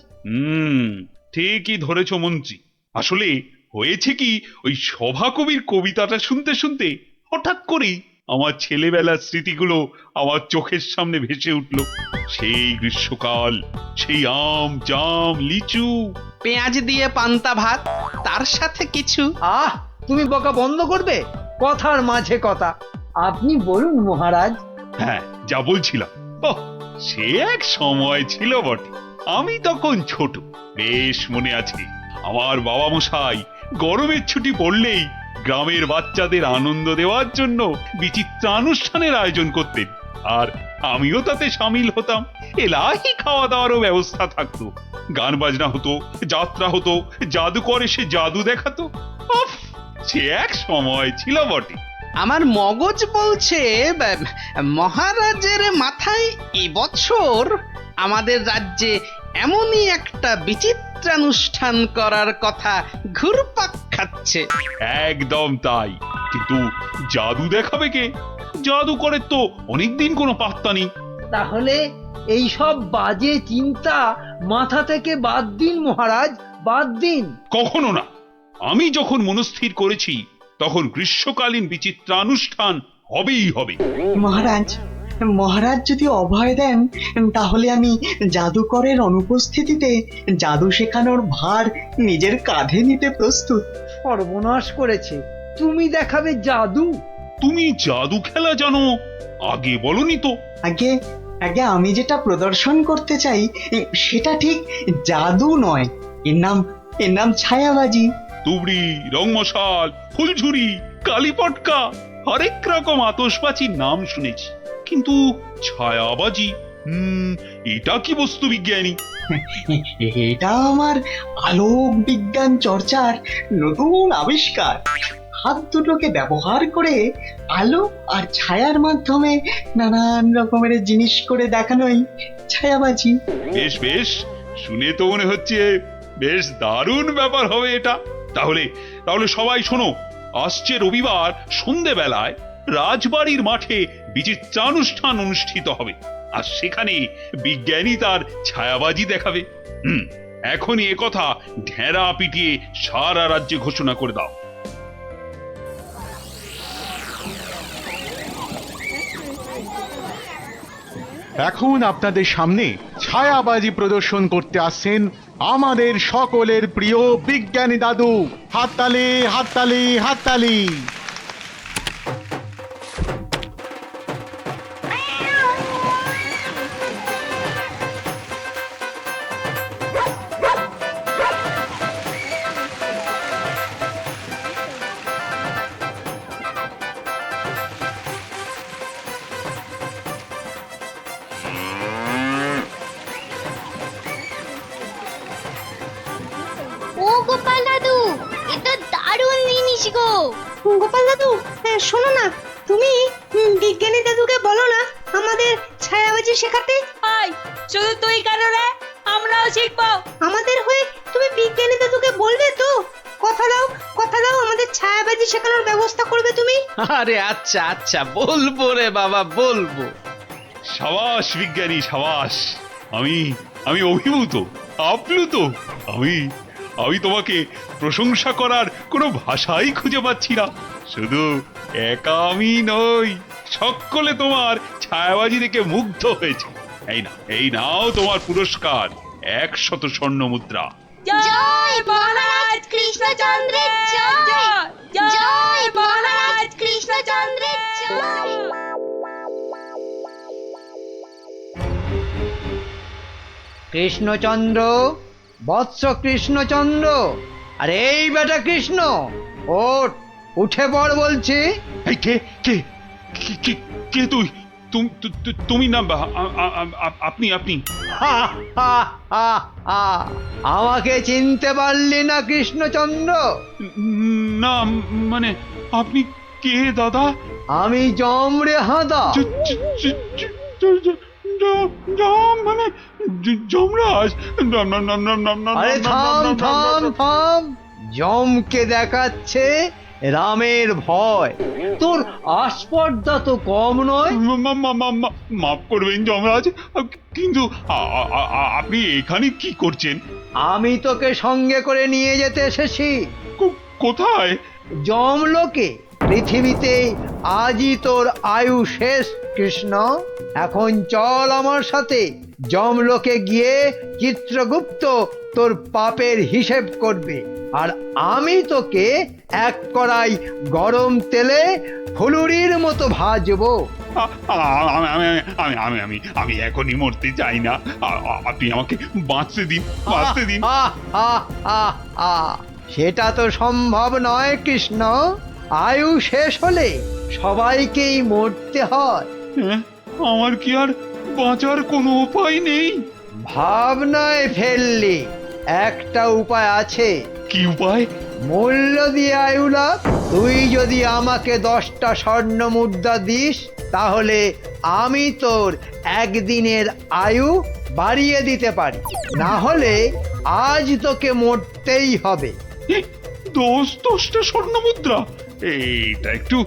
Speaker 8: ঠিকই ধরেছো মন্ত্রী। আসলে হয়েছে কি, ওই সভাকবির কবিতাটা শুনতে শুনতে হঠাৎ করেই আমার ছেলেবেলার স্মৃতিগুলো আমার চোখের সামনে ভেসে উঠল। সেই গ্রীষ্মকাল, সেই আম জাম লিচু,
Speaker 7: পেঁয়াজ দিয়ে পান্তা ভাত, তার সাথে কিছু।
Speaker 10: তুমি বকা বন্ধ করবে? কথার মাঝে কথা, আপনি বলুন মহারাজ।
Speaker 8: হ্যাঁ, যা বলছিলাম, সে এক সময় ছিল বটে। আমি তখন ছোট, বেশ মনে আছে। আমার বাবা মশাই গরমের ছুটি পড়লেই গ্রামের বাচ্চাদের আনন্দ দেওয়ার জন্য বিচিত্রানুষ্ঠানের আয়োজন করতেন, আর আমিও তাতে সামিল হতাম। এলাহি খাওয়া দাওয়ারও ব্যবস্থা থাকতো, গান বাজনা হতো, যাত্রা হতো, জাদুকর এসে জাদু দেখাতো। সে এক সময় ছিল বটে।
Speaker 7: আমার মগজ বলছে মহারাজের মাথায় এবছর আমাদের রাজ্যে এমনই একটা বিচিত্রানুষ্ঠান করার কথা ঘুরপাক খাচ্ছে।
Speaker 8: একদম তাই, কিন্তু জাদু দেখাবে কে? জাদুকরের তো অনেকদিন কোনো পাত্তা নেই।
Speaker 10: তাহলে এই সব বাজে চিন্তা মাথা থেকে বাদ দিন মহারাজ, বাদ দিন।
Speaker 8: কখনো না। আমি যখন মনস্থির করেছি তখন গ্রীষ্মকালীন বিচিত্রানুষ্ঠান হবেই হবে।
Speaker 9: মহারাজ, মহারাজ যদি অভয় দেন তাহলে আমি জাদুকরের অনুপস্থিতিতে জাদু শেখানোর ভার নিজের কাঁধে নিতে প্রস্তুত।
Speaker 10: সর্বনাশ করেছে, তুমি দেখাবে জাদু?
Speaker 8: তুমি জাদু খেলা জানো? আগে বলনি তো।
Speaker 9: আগে আগে আমি যেটা প্রদর্শন করতে চাই সেটা ঠিক জাদু নয়, এর নাম ছায়াবাজি।
Speaker 8: তুবড়ি, রংমশাল, ফুলঝুরি, কালীপটকা, হরেক রকম আতশবাজির নাম শুনেছি, কিন্তু ছায়াবাজি, এটা কি বস্তু বিজ্ঞানী?
Speaker 9: এটা আমার আলোক বিজ্ঞান চর্চার নতুন আবিষ্কার। হাত দুটোকে ব্যবহার করে আলো আর ছায়ার মাধ্যমে নানান রকমের জিনিস করে দেখানোই ছায়াবাজি।
Speaker 8: বেশ বেশ, শুনে তো মনে হচ্ছে বেশ দারুণ ব্যাপার হবে এটা। তাহলে সবাই শোনো, আসছে রবিবার সন্ধেবেলায় রাজবাড়ির মাঠে বিচিত্রানুষ্ঠান অনুষ্ঠিত হবে, আর সেখানে বিজ্ঞানী তার ছায়াবাজি দেখাবে। এখনই এ কথা ঢেঁড়া পিটিয়ে সারা রাজ্যে ঘোষণা করে দাও।
Speaker 13: এখন আপনাদের সামনে ছায়াবাজি প্রদর্শন করতে আসছেন আমাদের সকলের প্রিয় বিজ্ঞানী দাদু। হাততালি হাততালি হাততালি।
Speaker 3: ও গোপাল দাদু, এটা দারুণ জিনিস গো।
Speaker 14: গোপাল দাদু, শোনো না, তুমি বিজ্ঞানী দাদুকে বলো না আমাদের ছায়াবাজি শেখাতে।
Speaker 1: আয়, শুধু তুই কেন রে? আমরাও শিখবো।
Speaker 14: আমাদের হয়ে তুমি বিজ্ঞানী দাদুকে বলবে তো? কথা দাও, কথা দাও, আমাদের ছায়াবাজি শেখানোর ব্যবস্থা করবে তুমি।
Speaker 7: আরে আচ্ছা আচ্ছা, বলবো রে বাবা, বলবো।
Speaker 8: সাবাস বিজ্ঞানী, সাবাস। আমি আমি অভিভূত, আপ্লুত। আমি তোমাকে প্রশংসা করার কোনো ভাষাই খুঁজে পাচ্ছি না। শুধু একা আমি নই, সকলে তোমার ছায়াবাজি দেখে মুগ্ধ হয়েছে। এই নাও তোমার পুরস্কার, 100 স্বর্ণ মুদ্রা।
Speaker 3: জয় মহারাজ কৃষ্ণচন্দ্রের জয়, জয় মহারাজ কৃষ্ণচন্দ্রের জয়।
Speaker 10: কৃষ্ণচন্দ্র, বৎস কৃষ্ণচন্দ্র, আরে এই বেটা কৃষ্ণ, ওঠ, উঠে পড় বলছি।
Speaker 8: এই কে কে কে কে তুই? তুমি না, আপনি?
Speaker 10: হা, হা, হা, হা। আমাকে চিনতে পারলি না কৃষ্ণচন্দ্র?
Speaker 8: না, মানে আপনি কে দাদা?
Speaker 10: আমি যম রে হাঁদা।
Speaker 8: মানে যমরাজ?
Speaker 10: আরে থাম থাম থাম, যমকে দেখাচ্ছে রামের ভয়, তোর আস্পর্ধা তো কম নয়।
Speaker 8: মাফ করবেন যমরাজ, কিন্তু আপনি এখানে কি করছেন?
Speaker 10: আমি তোকে সঙ্গে করে নিয়ে যেতে এসেছি।
Speaker 8: কোথায়?
Speaker 10: যমলোকে। পৃথিবীতে আজই তোর আয়ু শেষ কৃষ্ণ। এখন চল আমার সাথে, যমলোকে গিয়ে চিত্রগুপ্ত তোর পাপের হিসেব করবে, আর আমি তোকে এক কড়াই গরম তেলে ফুলুরির মতো ভাজবো।
Speaker 8: আমি এখনই মরতে চাই না, আপনি আমাকে বাঁচতে দিন, বাঁচতে দিন।
Speaker 10: সেটা তো সম্ভব নয় কৃষ্ণ, আয়ু শেষ হলে সবাইকেই মরতে হয়।
Speaker 8: আমার কি আর বাঁচার কোনো উপায় নেই?
Speaker 10: ভাবনায় ফেললি, একটা উপায় আছে।
Speaker 8: কি উপায়?
Speaker 10: মূল্য দিয়ে আয়ু লাভ। তুই যদি আমাকে 10টা স্বর্ণ মুদ্রা দিস, তাহলে আমি তোর একদিনের আয়ু বাড়িয়ে দিতে পারি, না হলে আজ তোকে মরতেই হবে।
Speaker 8: 10টা স্বর্ণ মুদ্রা? এইটা একটু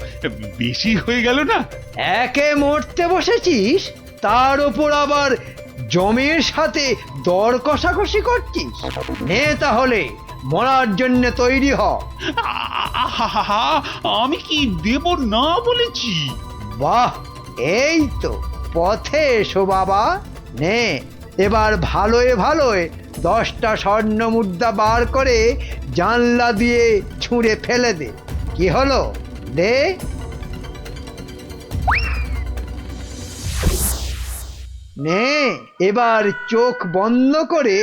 Speaker 8: বেশি হয়ে গেল না?
Speaker 10: একে মরতে বসেছিস, তার উপর আবার জমির সাথে দর কষাকষি করছিস। নে তাহলে, মরার জন্য তৈরি হ।
Speaker 8: আমি কি দেব না বলেছি?
Speaker 10: বাহ, এই তো পথে এসো বাবা। নে, এবার ভালোয় ভালোয় 10টা স্বর্ণ মুদ্রা বার করে জানলা দিয়ে ছুঁড়ে ফেলে দে। কি হলো, দে। নে, এবার চোখ বন্ধ করে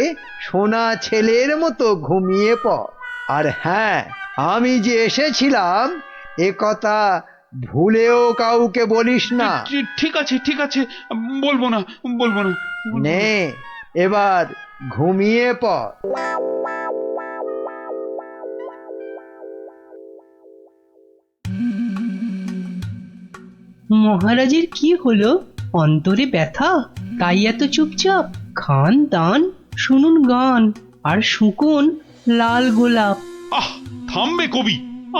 Speaker 10: সোনা ছেলের মতো ঘুমিয়ে পড়। আর হ্যাঁ, আমি যে এসেছিলাম এ কথা ভুলেও কাউকে বলিস না।
Speaker 8: ঠিক আছে, ঠিক আছে, বলবো না।
Speaker 10: নে, এবার ঘুমিয়ে পড়।
Speaker 2: মহারাজের কি হলো? অন্তরে ব্যথা, তাই এত চুপচাপ? খান দান, শুনুন গান, আর শুকুন লাল গোলাপ।
Speaker 8: আহ, থামবে কবি,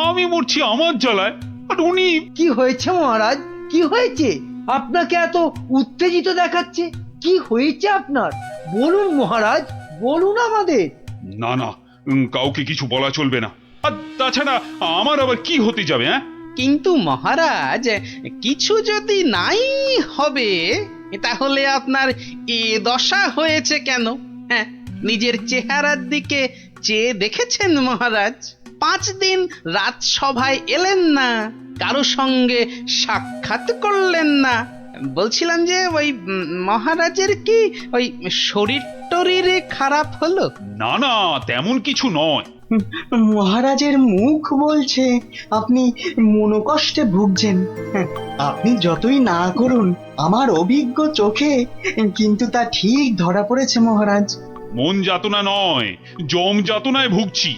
Speaker 8: আমি মরছি আমার জ্বালায়, আর উনি।
Speaker 10: কি হয়েছে মহারাজ, কি হয়েছে? আপনাকে এত উত্তেজিত দেখাচ্ছে, কি হয়েছে আপনার? বলুন মহারাজ, বলুন আমাদের।
Speaker 8: না, কাউকে কিছু বলা চলবে না। আর তাছাড়া আমার আবার কি হতে যাবে?
Speaker 7: কিন্তু মহারাজ, কিছু যদি নাই হবে, তাহলে আপনার এ দশা হয়েছে কেন? হ্যাঁ, নিজের চেহারার দিকে চেয়ে দেখেছেন মহারাজ? 5 দিন রাজসভায় এলেন না, কারো সঙ্গে সাক্ষাৎ করলেন না। বলছিলাম যে ওই মহারাজের কি ওই শরীর টরীর খারাপ হলো?
Speaker 8: না না, তেমন কিছু নয়।
Speaker 9: মহারাজের মুখ বলছে আপনি মনোকষ্টে ভুগছেন। হ্যাঁ, আপনি যতই না করুন, আমার অভিজ্ঞ চোখে কিন্তু তা ঠিক ধরা পড়েছে মহারাজ।
Speaker 8: মন যাতনা নয়, জম যাতনায় ভুগছি।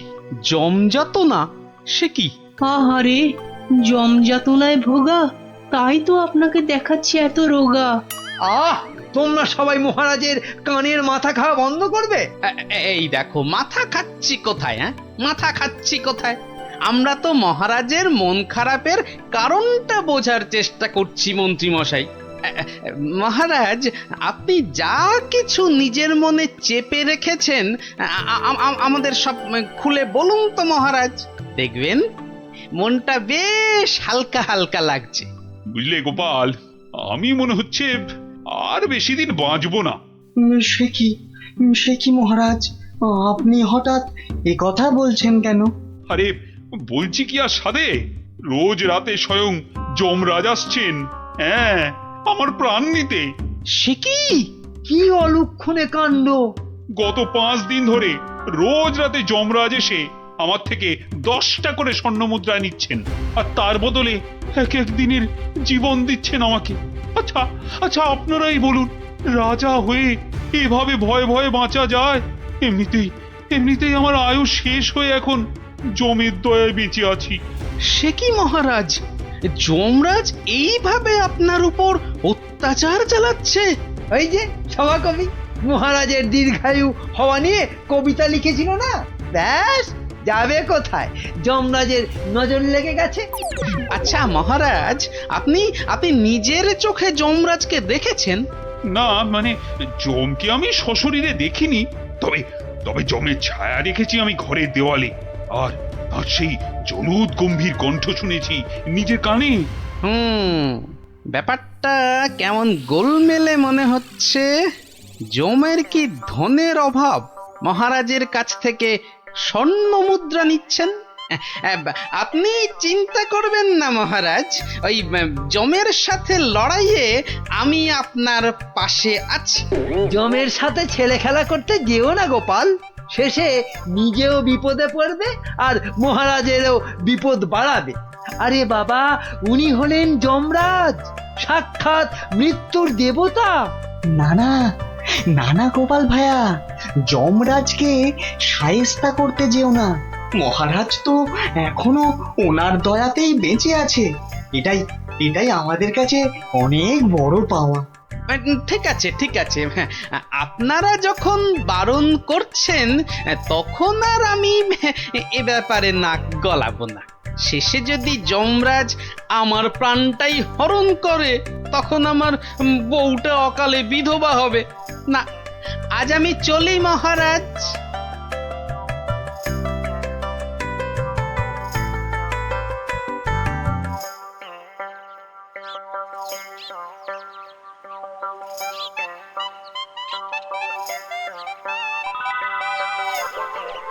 Speaker 7: জমযাতনা? সে কি?
Speaker 2: আহারে, জমযাতনায় ভোগা, তাই তো আপনাকে দেখাচ্ছি এত রোগা।
Speaker 10: আহ, তোমরা সবাই মহারাজের কানের মাথা খাওয়া বন্ধ করবে।
Speaker 7: এই দেখো, মাথা খাচ্ছি কোথায়? হ্যাঁ, মাথা খাচ্ছি কোথায়? আমরা তো মহারাজের মন খারাপের কারণটা বোঝার চেষ্টা করছি মন্ত্রী মশাই। মহারাজ, আপনি যা কিছু নিজের মনে চেপে রেখেছেন আমাদের সব খুলে বলুন তো মহারাজ। দেখবেন মনটা বেশ হালকা হালকা লাগছে।
Speaker 8: বুঝলে গোপাল, আমি মনে হচ্ছে আর বেশি দিন বাঁচবো না।
Speaker 9: সে কি মহারাজ, আপনি হঠাৎ এ কথা বলছেন কেন?
Speaker 8: আরে বলছি কি আর সাধে, রোজ রাতে স্বয়ং যমরাজ আসছেন, হ্যাঁ, আমার প্রাণ নিতে।
Speaker 10: সে কি? কি অলক্ষণে কাণ্ড!
Speaker 8: গত 5 দিন ধরে রোজ রাতে যমরাজ এসে আমার থেকে 10টা করে স্বর্ণ মুদ্রা নিচ্ছেন, আর তার বদলে এক এক দিনের জীবন দিচ্ছেন আমাকে। আচ্ছা আচ্ছা, আপনারাই বলুন, রাজা হয়ে এভাবে ভয়ে ভয়ে বাঁচা যায়? এমনিতেই আমার আয়ু শেষ হয়ে এখন জমের দয়ায় বেঁচে আছি।
Speaker 7: সে কি মহারাজ, যমরাজ এইভাবে আপনার উপর অত্যাচার চালাচ্ছে?
Speaker 10: ওই যে সভাকবি মহারাজের দীর্ঘায়ু হওয়া নিয়ে কবিতা লিখেছিল না, ব্যাস যাবে কোথায়, যমরাজের নজর লেগে গেছে।
Speaker 7: আচ্ছা মহারাজ, আপনি নিজের চোখে যমরাজকে দেখেছেন?
Speaker 8: না, মানে জমকে আমি সশরীরে দেখিনি, তবে জমের ছায়া দেখেছি আমি ঘরের দেওয়ালে, আর সেই জলুদ গম্ভীর কণ্ঠ শুনেছি নিজের কানে।
Speaker 7: ব্যাপারটা কেমন গোলমেলে মনে হচ্ছে। জমের কি ধনের অভাব, মহারাজের কাছ থেকে স্বর্ণ মুদ্রা নিচ্ছেন? আপনি চিন্তা করবেন না মহারাজ, ওই জমের সাথে লড়াইয়ে আমি আপনার পাশে আছি।
Speaker 10: জমের সাথে ছেলে খেলা করতে যেও না গোপাল, শেষে নিজেও বিপদে পড়বে আর মহারাজেরও বিপদ বাড়াবে। আরে বাবা, উনি হলেন যমরাজ, সাক্ষাৎ মৃত্যুর দেবতা।
Speaker 9: না না গোপাল ভাইয়া, যমরাজকে শায়েস্তা করতে যেও না। মহারাজ তো এখনো ওনার দয়াতেই বেঁচে আছে। এটাই আমাদের কাছে অনেক বড় পাওয়া।
Speaker 7: ঠিক আছে, হ্যাঁ, আপনারা যখন বারণ করছেন তখন আর আমি এ ব্যাপারে নাক গলাবো না। শেষে যদি যমরাজ আমার প্রাণটাই হরণ করে, তখন আমার বউটা অকালে বিধবা হবে না। আজ আমি চলি মহারাজ।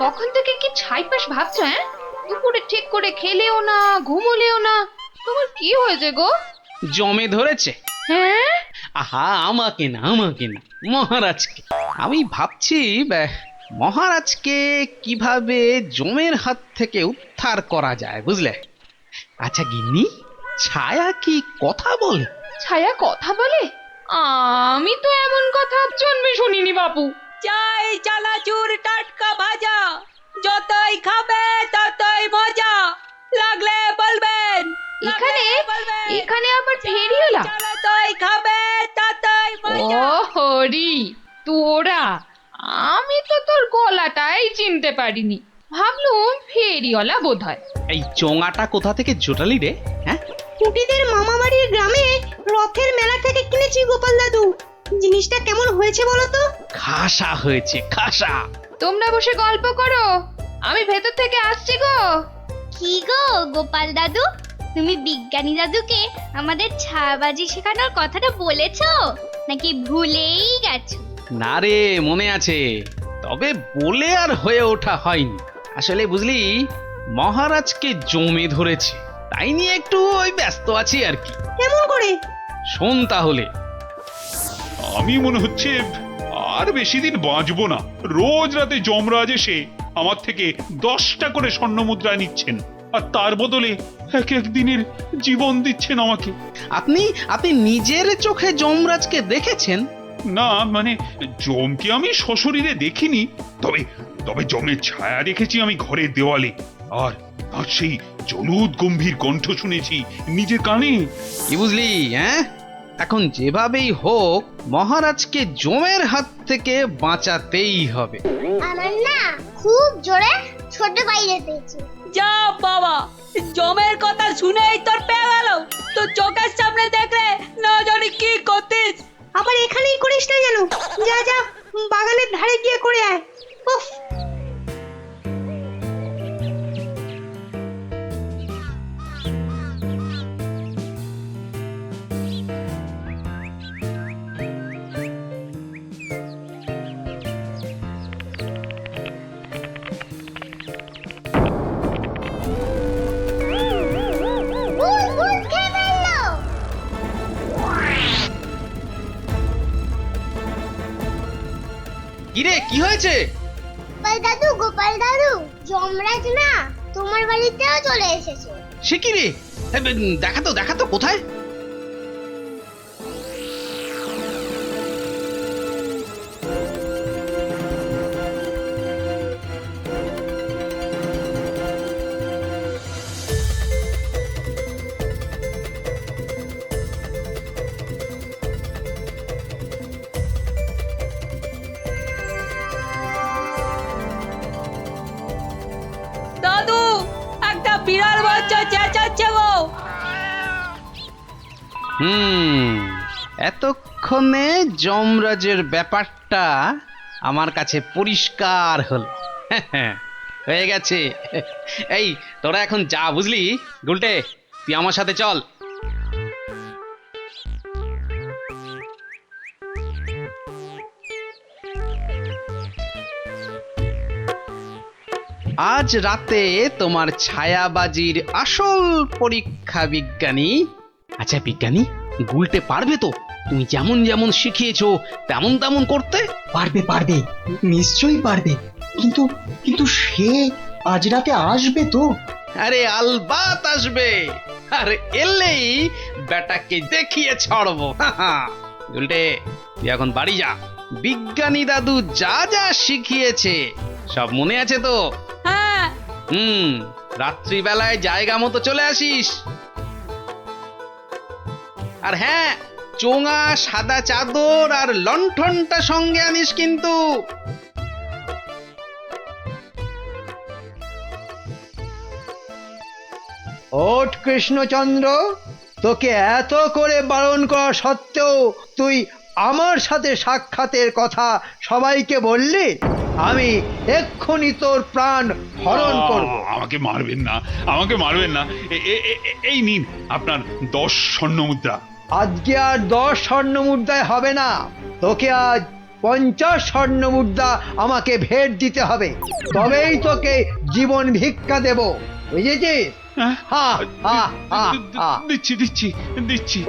Speaker 1: তখন থেকে কি ছাইপাশ ভাবছো? হ্যাঁ, দুপুরে ঠিক করে খেলেও না, ঘুমোলেও না, তোমার কি হয়েছে গো?
Speaker 7: জমে ধরেছে।
Speaker 1: হ্যাঁ?
Speaker 7: আহা, আমাকে না মহারাজকে। আমি ভাবছি মহারাজকে কিভাবে জমের হাত থেকে উদ্ধার করা যায়, বুঝলে? আচ্ছা গিন্নি, ছায়া কি কথা বলে?
Speaker 1: ছায়া কথা বলে? আমি তো এমন কথা জন্মে শুনিনি বাপু।
Speaker 15: চাই চানাচুর টাটকা ভাজা, যতই খাবে ততই মজা, লাগলে বলবেন।
Speaker 1: এখানে আবার ফেরিওয়ালা?
Speaker 15: যতই খাবে ততই মজা।
Speaker 1: ও হরি, তোরা! আমি তো তোর গলাটাই চিনতে পারিনি, ভাবলুম ফেরিওয়ালা বোধহয়।
Speaker 7: এই চোঙাটা কোথা থেকে জোটালি রে? হ্যাঁ,
Speaker 14: কুটিদের মামা বাড়ির গ্রামে রথের মেলা থেকে কিনেছি গোপাল দাদু। জিনিসটা কেমন হয়েছে বলো তো?
Speaker 7: খাসা হয়েছে, খাসা।
Speaker 1: তোমরা বসে গল্প করো, আমি ভেতর থেকে আসছি গো।
Speaker 3: কি গো গোপাল দাদু, তুমি বিজ্ঞানী দাদুকে আমাদের ছায়াবাজি শেখানোর কথাটা বলেছো? নাকি ভুলেই গেছো?
Speaker 7: না রে, মনে আছে, তবে বলে আর হয়ে ওঠা হয়নি। আসলে বুঝলি, মহারাজকে জমে ধরেছে, তাই নিয়ে একটু ওই ব্যস্ত আছি আর কি।
Speaker 14: কেমন করে?
Speaker 7: শোন তাহলে।
Speaker 8: আমি মনে হচ্ছে আর বেশি দিন বাঁচবো না। রোজ রাতে যমরাজ এসে আমার থেকে 10টা করে স্বর্ণ মুদ্রা নিচ্ছেন, আর তার বদলে এক এক দিনের জীবন দিচ্ছেন আমাকে।
Speaker 7: আপনি নিজের চোখে যমরাজকে দেখেছেন?
Speaker 8: না, মানে যমকে আমি সশরীরে দেখিনি, তবে তবে যমের ছায়া দেখেছি আমি ঘরের দেওয়ালে, আর তার সেই জলুদ গম্ভীর কণ্ঠ শুনেছি নিজের কানে।
Speaker 7: কি বুঝলি? হ্যাঁ, এখন যেভাবেই হোক মহারাজকে যমের হাত থেকে বাঁচাতেই হবে।
Speaker 3: আমার না খুব জোরে ছোট বাইরে পেয়েছে।
Speaker 15: যা বাবা, জমের কথা শুনেই তোর পেয়ে গেল। তো চোখের সামনে দেখলে না জানি কি করতিস।
Speaker 14: আবার এখানেই করিস না যেন। যা যা, বাগানের ধারে গিয়ে করে আয়। উফ,
Speaker 7: কিরে, কি হয়েছে?
Speaker 3: গোপাল দাদু, যমরাজ না তোমার বাড়িতেও চলে এসেছে।
Speaker 7: সে কি রে? দেখা তো কোথায়?
Speaker 15: দাদু, একটা বিড়াল বাচ্চা চেঁচাচ্ছে গো।
Speaker 7: এতক্ষণে যমরাজের ব্যাপারটা আমার কাছে পরিষ্কার হলো। হয়ে গেছে। এই তোরা এখন যা, বুঝলি? গুলটে, তুই আমার সাথে চল। আজ রাতে তোমার ছায়াবাজির আসল পরীক্ষা বিজ্ঞানী। আচ্ছা বিজ্ঞানী, গুলটে পারবে তো তুমি যেমন যেমন শিখিয়েছো তেমন তেমন করতে?
Speaker 9: পারবে পারবে, নিশ্চয়ই পারবে। কিন্তু কিন্তু সে আজ রাতে আসবে তো?
Speaker 7: আরে আলবাত আসবে, আর এলেই বেটাকে দেখিয়ে ছাড়বো। গুলটে, তুই এখন বাড়ি যা। বিজ্ঞানী দাদু যা যা শিখিয়েছে সব মনে আছে তো?
Speaker 15: হ্যাঁ।
Speaker 7: রাত্রিবেলায় জায়গা মতো চলে আসিস। আর হ্যাঁ, চোঙা, সাদা চাদর আর লণ্ঠনটা সঙ্গে আনিস কিন্তু।
Speaker 10: ওঠ কৃষ্ণচন্দ্র, তোকে এত করে বারণ করা সত্ত্বেও তুই আমার সাথে সাক্ষাতের কথা সবাইকে বললি? আমি এক্ষুনি তোর প্রাণ হরণ করব।
Speaker 8: আমাকে মারবেন না, আমাকে মারবেন না। এই নিন আপনার 10 স্বর্ণ মুদ্রা।
Speaker 10: আজকে আর 10 স্বর্ণ মুদ্রায় হবে না, তোকে আজ 50 স্বর্ণ মুদ্রা আমাকে ভেট দিতে হবে, তবেই তোকে জীবন ভিক্ষা দেব, বুঝেছিস?
Speaker 8: দিচ্ছি দিচ্ছি দিচ্ছি।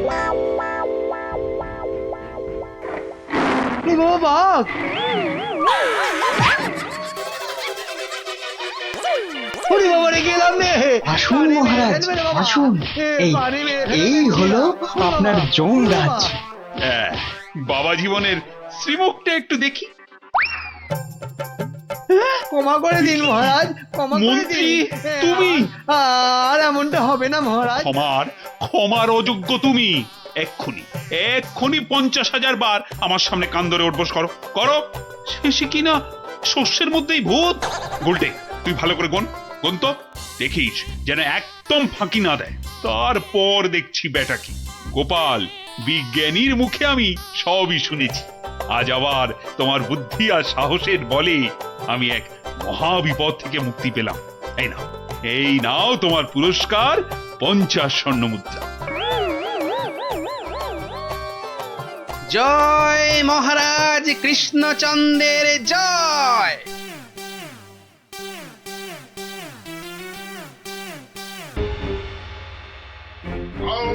Speaker 10: বাঘ,
Speaker 9: আসুন মহারাজ, আসুন। এই হলো আপনার যমরাজ।
Speaker 8: বাবা জীবনের শ্রীমুখটা একটু দেখি।
Speaker 10: ক্ষমা করে দিন মহারাজ, ক্ষমা করে
Speaker 8: মন্ত্রী,
Speaker 10: দিন।
Speaker 8: তুমি?
Speaker 10: আর এমনটা হবে না মহারাজ।
Speaker 8: ক্ষমার অযোগ্য তুমি। এক্ষুনি 50,000 বার আমার সামনে কান ধরে উঠবোস করো করো। শেষে কিনা শস্যের মধ্যেই ভূত। গুলটে, তুই ভালো করে গুন তো, দেখিস যেন একদম ফাঁকি না দেয়। তারপর দেখছি বেটা কি। গোপাল, বিজ্ঞানীর মুখে আমি সবই শুনেছি। আজ আবার তোমার বুদ্ধি আর সাহসের বলে আমি এক মহাবিপদ থেকে মুক্তি পেলাম। এই নাও তোমার পুরস্কার, 50 স্বর্ণ মুদ্রা।
Speaker 7: জয় মহারাজ কৃষ্ণচন্দ্রের জয়।
Speaker 6: Ong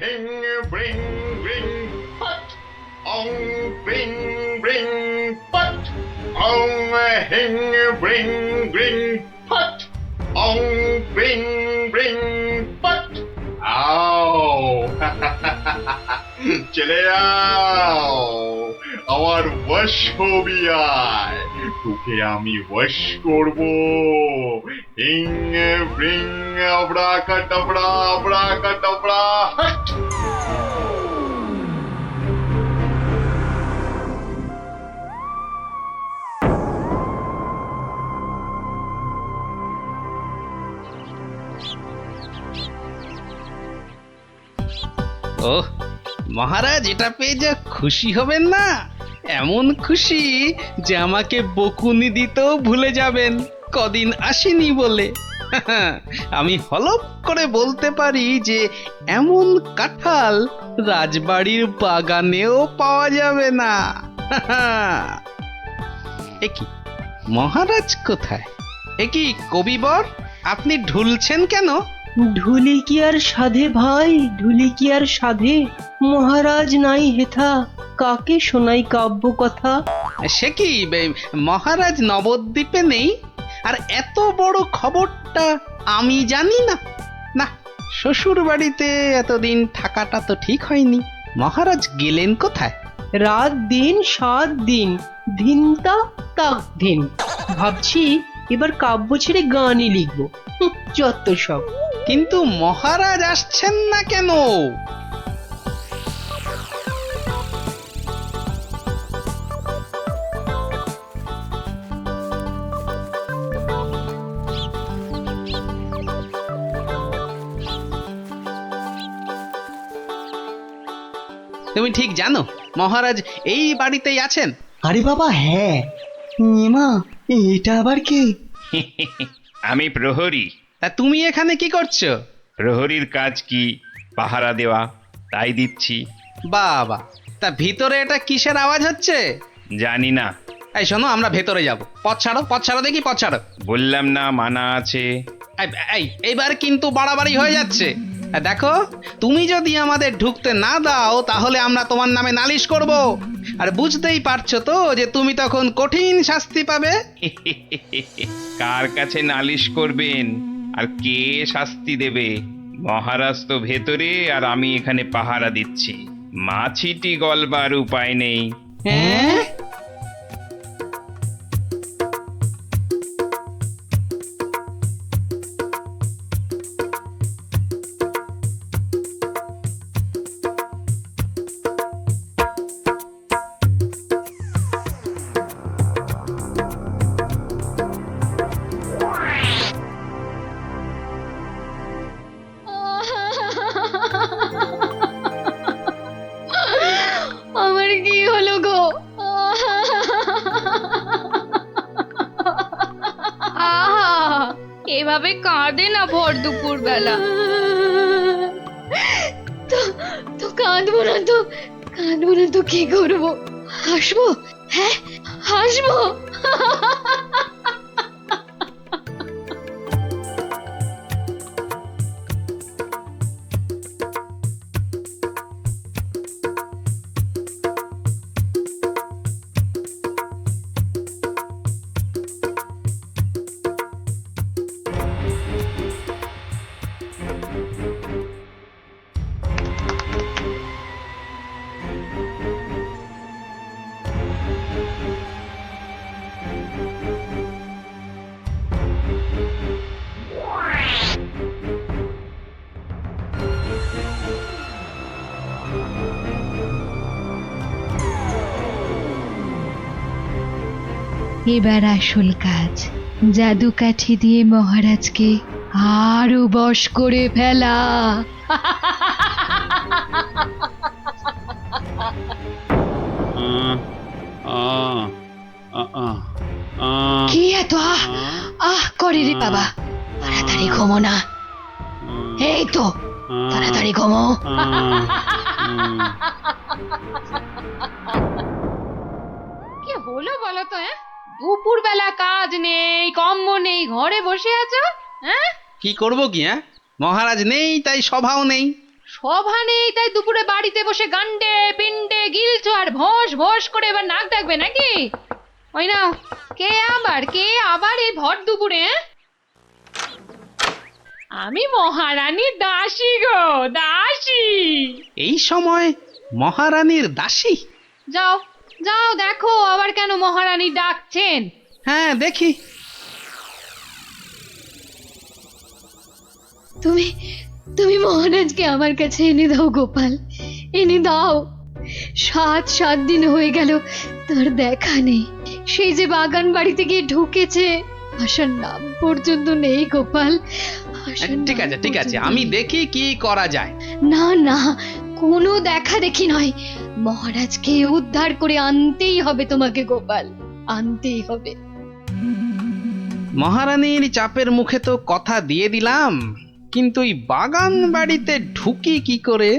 Speaker 6: hing bring bring pat. Ong bring bring pat. Ong hing bring bring pat. Ong bring bring pat. Ow! চলে যাও আমার বশ হবি আয়, তোকে আমি বশ করব। হিং ব্রিং আবড়া কাটাবড়া আবড়া কাটাবড়া হাট।
Speaker 7: ওহ মহারাজ, এটা পেয়ে যা খুশি হবেন না, এমন খুশি যে আমাকে বকুনি দিতেও ভুলে যাবেন কদিন আসেনি বলে। আমি হলপ করে বলতে পারি যে এমন কাঁঠাল রাজবাড়ির বাগানেও পাওয়া যাবে না। একি মহারাজ কোথায়? একি কবিবর, আপনি ঢুলছেন কেন?
Speaker 2: ঢুলি কি আর সাধে ভাই, ঢুলি কি আর সাধে? মহারাজ নাই হেথা, কাকে শোনাই কাব্য কথা?
Speaker 7: সে কি মহারাজ নবদ্বীপে নেই? আর এত বড় খবরটা আমি জানি না? না, শ্বশুর বাড়িতে এতদিন থাকাটা তো ঠিক হয়নি। মহারাজ গেলেন কোথায়?
Speaker 2: রাত দিন 7 দিন, ধিনতা তাক দিন। ভাবছি এবার কাব্য ছেড়ে গানই লিখবো। যত সব।
Speaker 7: কিন্তু মহারাজ আসছেন না কেন? তুমি ঠিক জানো মহারাজ এই বাড়িতেই আছেন?
Speaker 9: আরে বাবা হ্যাঁ। এমা, এটা আবার কে?
Speaker 4: আমি প্রহরী।
Speaker 7: তা তুমি এখানে কি করছো?
Speaker 4: প্রহরীর কাজ কি? পাহারা দেওয়া, তাই দিচ্ছি।
Speaker 7: বাবা, তা ভিতরে এটা কিসের আওয়াজ হচ্ছে?
Speaker 4: জানি না।
Speaker 7: এই শোনো, আমরা ভেতরে যাব। পথ ছাড়ো, পথ ছাড়ো দেখি, পথ ছাড়ো।
Speaker 4: বললাম না মানা আছে।
Speaker 7: এইবার কিন্তু বাড়াবাড়ি হয়ে যাচ্ছে। দেখো, তুমি যদি আমাদের ঢুকতে না দাও তাহলে আমরা তোমার নামে নালিশ করব। আর বুঝতেই পারছো তো যে তুমি তখন কঠিন শাস্তি পাবে।
Speaker 4: কার কাছে নালিশ করবেন আর কে শাস্তি দেবে? মহারাজ তো ভেতরে আর আমি এখানে পাহারা দিচ্ছি। মাছিটি গলবার উপায় নেই।
Speaker 7: হ্যাঁ?
Speaker 1: আমার কি হলো গো? আহা, এভাবে কাঁদে না ভর দুপুর বেলা। তো কাঁদবো না তো, কাঁদবো না তো কি করবো? হাসবো? হ্যাঁ হাসবো।
Speaker 16: এবার আসল কাজ, জাদু কাঠি দিয়ে মহারাজকে আরো বশ করে ফেলা।
Speaker 1: কি এত আহ আহ করে রে বাবা? তাড়াতাড়ি ঘুমো না। এই তো তাড়াতাড়ি ঘুমো। কি হলো বলো তো? দুপুর বেলা কাজ নেই, কম্ম নেই, ঘরে বসে আছো? হ্যাঁ,
Speaker 7: কি করব কি? মহারাজ নেই তাই সভাও নেই।
Speaker 1: সভা নেই তাই দুপুরে বাড়িতে বসে গান্ডে পিন্ডে গিলছো আর ভোস ভোস করে এবার নাক ডাকবে নাকি? ওই না, কে আবার এই ভর দুপুরে? আমি মহারানীর দাসী গো, দাসী।
Speaker 7: এই সময় মহারানীর দাসী?
Speaker 1: যাও যাও দেখো আবার কেন মহারানী ডাকছেন।
Speaker 7: হ্যাঁ দেখি।
Speaker 16: তুমি তুমি মহারাজকে আমার কাছে এনে দাও গোপাল, এনে দাও। 7 দিন হয়ে গেল তার দেখা নেই। সেই যে বাগান বাড়িতে গিয়ে ঢুকেছে, আসার নাম পর্যন্ত নেই গোপাল।
Speaker 7: ঠিক আছে ঠিক আছে, আমি দেখি কি করা যায়।
Speaker 16: না না, কোনো দেখা দেখি নয়, মহারাজকে উদ্ধার করে আনতেই হবে তোমাকে গোপাল, আনতেই হবে।
Speaker 7: মহারানীর চাপের মুখে তো কথা দিয়ে দিলাম, কিন্তু এই বাগান বাড়িতে ঢুকি কি করে?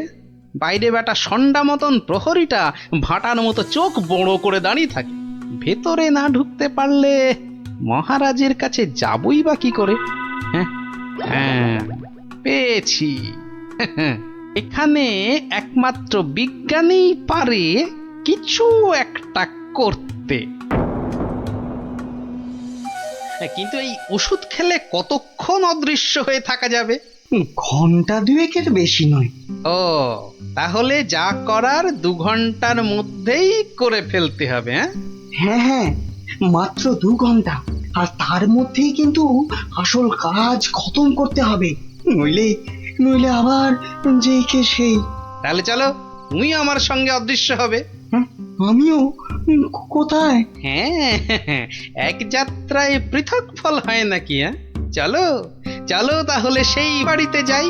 Speaker 7: বাইরে বেটা সন্ডা মতন প্রহরীটা ভাটার মতো চোখ বড় করে দাঁড়িয়ে থাকে। ভেতরে না ঢুকতে পারলে মহারাজের কাছে যাবই বা কি করে? হ্যাঁ, পেয়েছি। এখানে একমাত্র বিজ্ঞানী পারে কিছু একটা করতে। কিন্তু এই ওষুধ খেলে কতক্ষণ অদৃশ্য হয়ে থাকা যাবে?
Speaker 9: ঘন্টা 2 বেশি নয়।
Speaker 7: ও, তাহলে যা করার 2 ঘন্টার মধ্যেই করে ফেলতে হবে।
Speaker 9: হ্যাঁ হ্যাঁ, মাত্র 2 ঘন্টা, আর তার মধ্যেই কিন্তু আসল কাজ খতম করতে হবে, নইলে নইলে আবার যেই কে সেই।
Speaker 7: তাহলে চলো, তুমি আমার সঙ্গে অদৃশ্য হবে।
Speaker 9: আমিও? কোথায়?
Speaker 7: হ্যাঁ, এক যাত্রায় পৃথক ফল হয় নাকি? চলো চলো তাহলে সেই বাড়িতে যাই।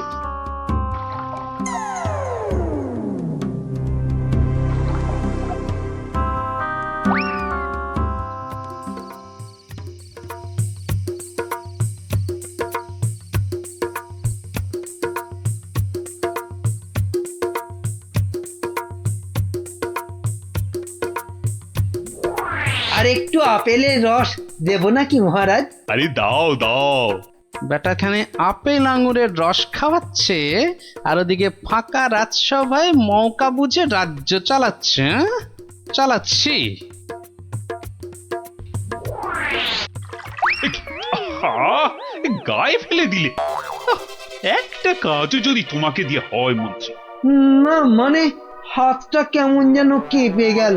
Speaker 10: আর একটু আপেলের রস দেব নাকি মহারাজ?
Speaker 8: আরে দাও দাও।
Speaker 7: বেটাখানে আপেল আঙুরের রস খাওয়াচ্ছে, আর ওদিকে ফাঁকা রাজসভায় মৌকা বুঝে রাজ্য চালাচ্ছে। চালাচ্ছি।
Speaker 8: গায়ে ফেলে দিলে। একটা কাজও যদি তোমাকে দিয়ে হয় মন্ত্রী?
Speaker 10: না মানে হাতটা কেমন যেন কেঁপে গেল।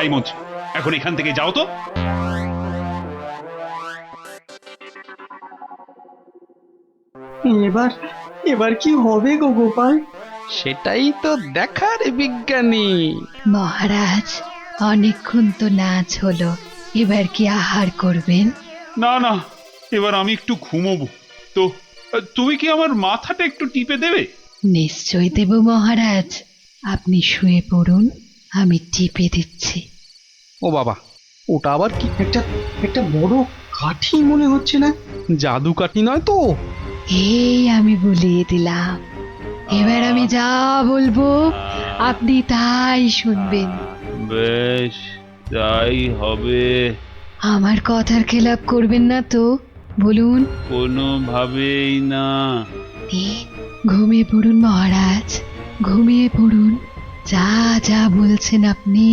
Speaker 8: এই মন্ত্রী, এখন এখান থেকে যাও তো।
Speaker 9: এবার কি হবে গো গোপাল?
Speaker 7: সেটাই তো দেখার বিজ্ঞানী।
Speaker 16: মহারাজ, অনেকক্ষণ তো নাচ হলো, এবার কি আহার করবেন?
Speaker 8: না না, এবার আমি একটু ঘুমোবো। তো তুমি কি আমার মাথাটা একটু টিপে দেবে?
Speaker 16: নিশ্চয় দেব মহারাজ, আপনি শুয়ে পড়ুন, আমি টিপে দিচ্ছি।
Speaker 7: ও বাবা, ওটা আবার কি?
Speaker 9: একটা বড় কাঠি মনে হচ্ছে না?
Speaker 7: জাদু কাঠি নয় তো?
Speaker 16: এই আমি বলিয়ে দিলাম, এবার আমি যা বলবো আপনি তাই শুনবেন।
Speaker 8: বেশ, তাই হবে।
Speaker 16: আমার কথার খেলাপ করবেন না তো, বলুন?
Speaker 8: কোনোভাবেই না।
Speaker 16: ঘুমিয়ে পড়ুন মহারাজ, ঘুমিয়ে পড়ুন। যা যা বলছেন আপনি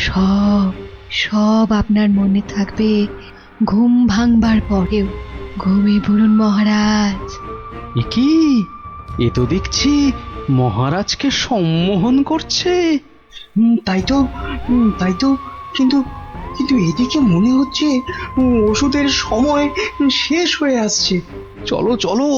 Speaker 16: সব সব আপনার মনে থাকবে ঘুম ভাঙবার পরেও। ঘুমিয়ে পড়ুন মহারাজ।
Speaker 7: কি, এ তো দেখছি মহারাজকে সম্মোহন করছে।
Speaker 9: তাই তো, কিন্তু এদিকে মনে হচ্ছে ওষুধের সময় শেষ হয়ে আসছে।
Speaker 7: চলো চলো।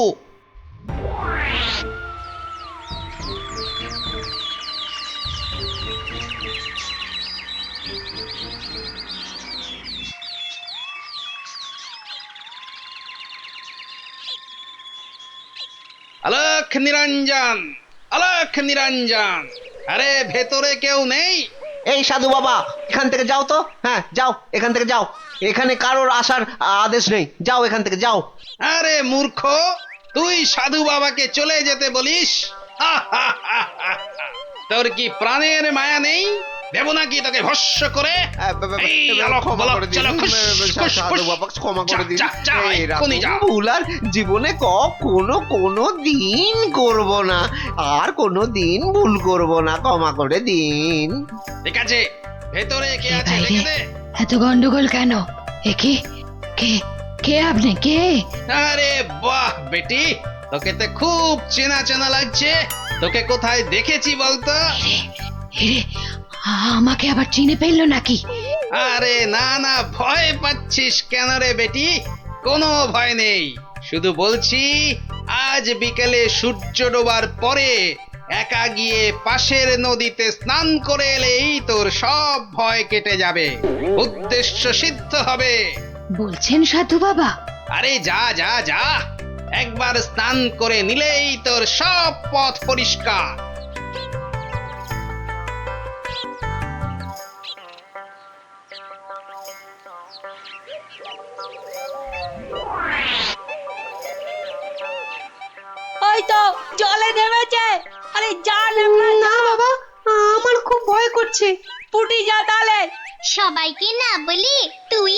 Speaker 7: আলোক নিরঞ্জন, আলোক নিরঞ্জন, আরে ভেতরে কেউ নেই?
Speaker 11: এই সাধু বাবা, এখান থেকে যাও তো। হ্যাঁ যাও, এখান থেকে যাও, এখানে কারোর আসার আদেশ নেই, যাও এখান থেকে যাও।
Speaker 7: আরে মূর্খ, তুই সাধু বাবাকে চলে যেতে বলিস? তোর কি প্রাণের মায়া নেই? দেবো নাকি তোকে ভস্য করে এই আলোক বলক চলো খুশ খুশ খুশ
Speaker 11: ক্ষমা করে দিন
Speaker 7: যা, যা, এক্ষুনি যা।
Speaker 11: ভুল আর জীবনে কোনো দিন করব না, আর কোনো দিন ভুল করব না, ক্ষমা করে দিন।
Speaker 7: ঠিক আছে, ভেতরে কে আছে
Speaker 16: বাইরে
Speaker 7: দেখে দে।
Speaker 16: এত গন্ডগোল কেন? এ কে কে কে আপনি কে?
Speaker 7: আরে বাহ বেটি, তোকে তো খুব চেনা চেনা লাগছে। তোকে কোথায় দেখেছি বলতো?
Speaker 16: এরে আমাকে আবার চিনে ফেললো নাকি?
Speaker 7: আরে না না, ভয় পাচ্ছিস কেন রে বেটি? কোনো ভয় নেই, শুধু বলছি আজ বিকেলে সূর্য ডোবার পরে একা গিয়ে পাশের নদীতে স্নান করে এলেই তোর সব ভয় কেটে যাবে, উদ্দেশ্য সিদ্ধ হবে।
Speaker 16: বলছেন সাধু বাবা?
Speaker 7: আরে যা যা যা, একবার স্নান করে নিলেই তোর সব পথ পরিষ্কার।
Speaker 15: ওই তো জলে নেমেছে। আরে যা
Speaker 14: না বাবা, আমার খুব ভয় করছে।
Speaker 15: পুটি যা তাহলে।
Speaker 3: সবাইকে না বলি তুই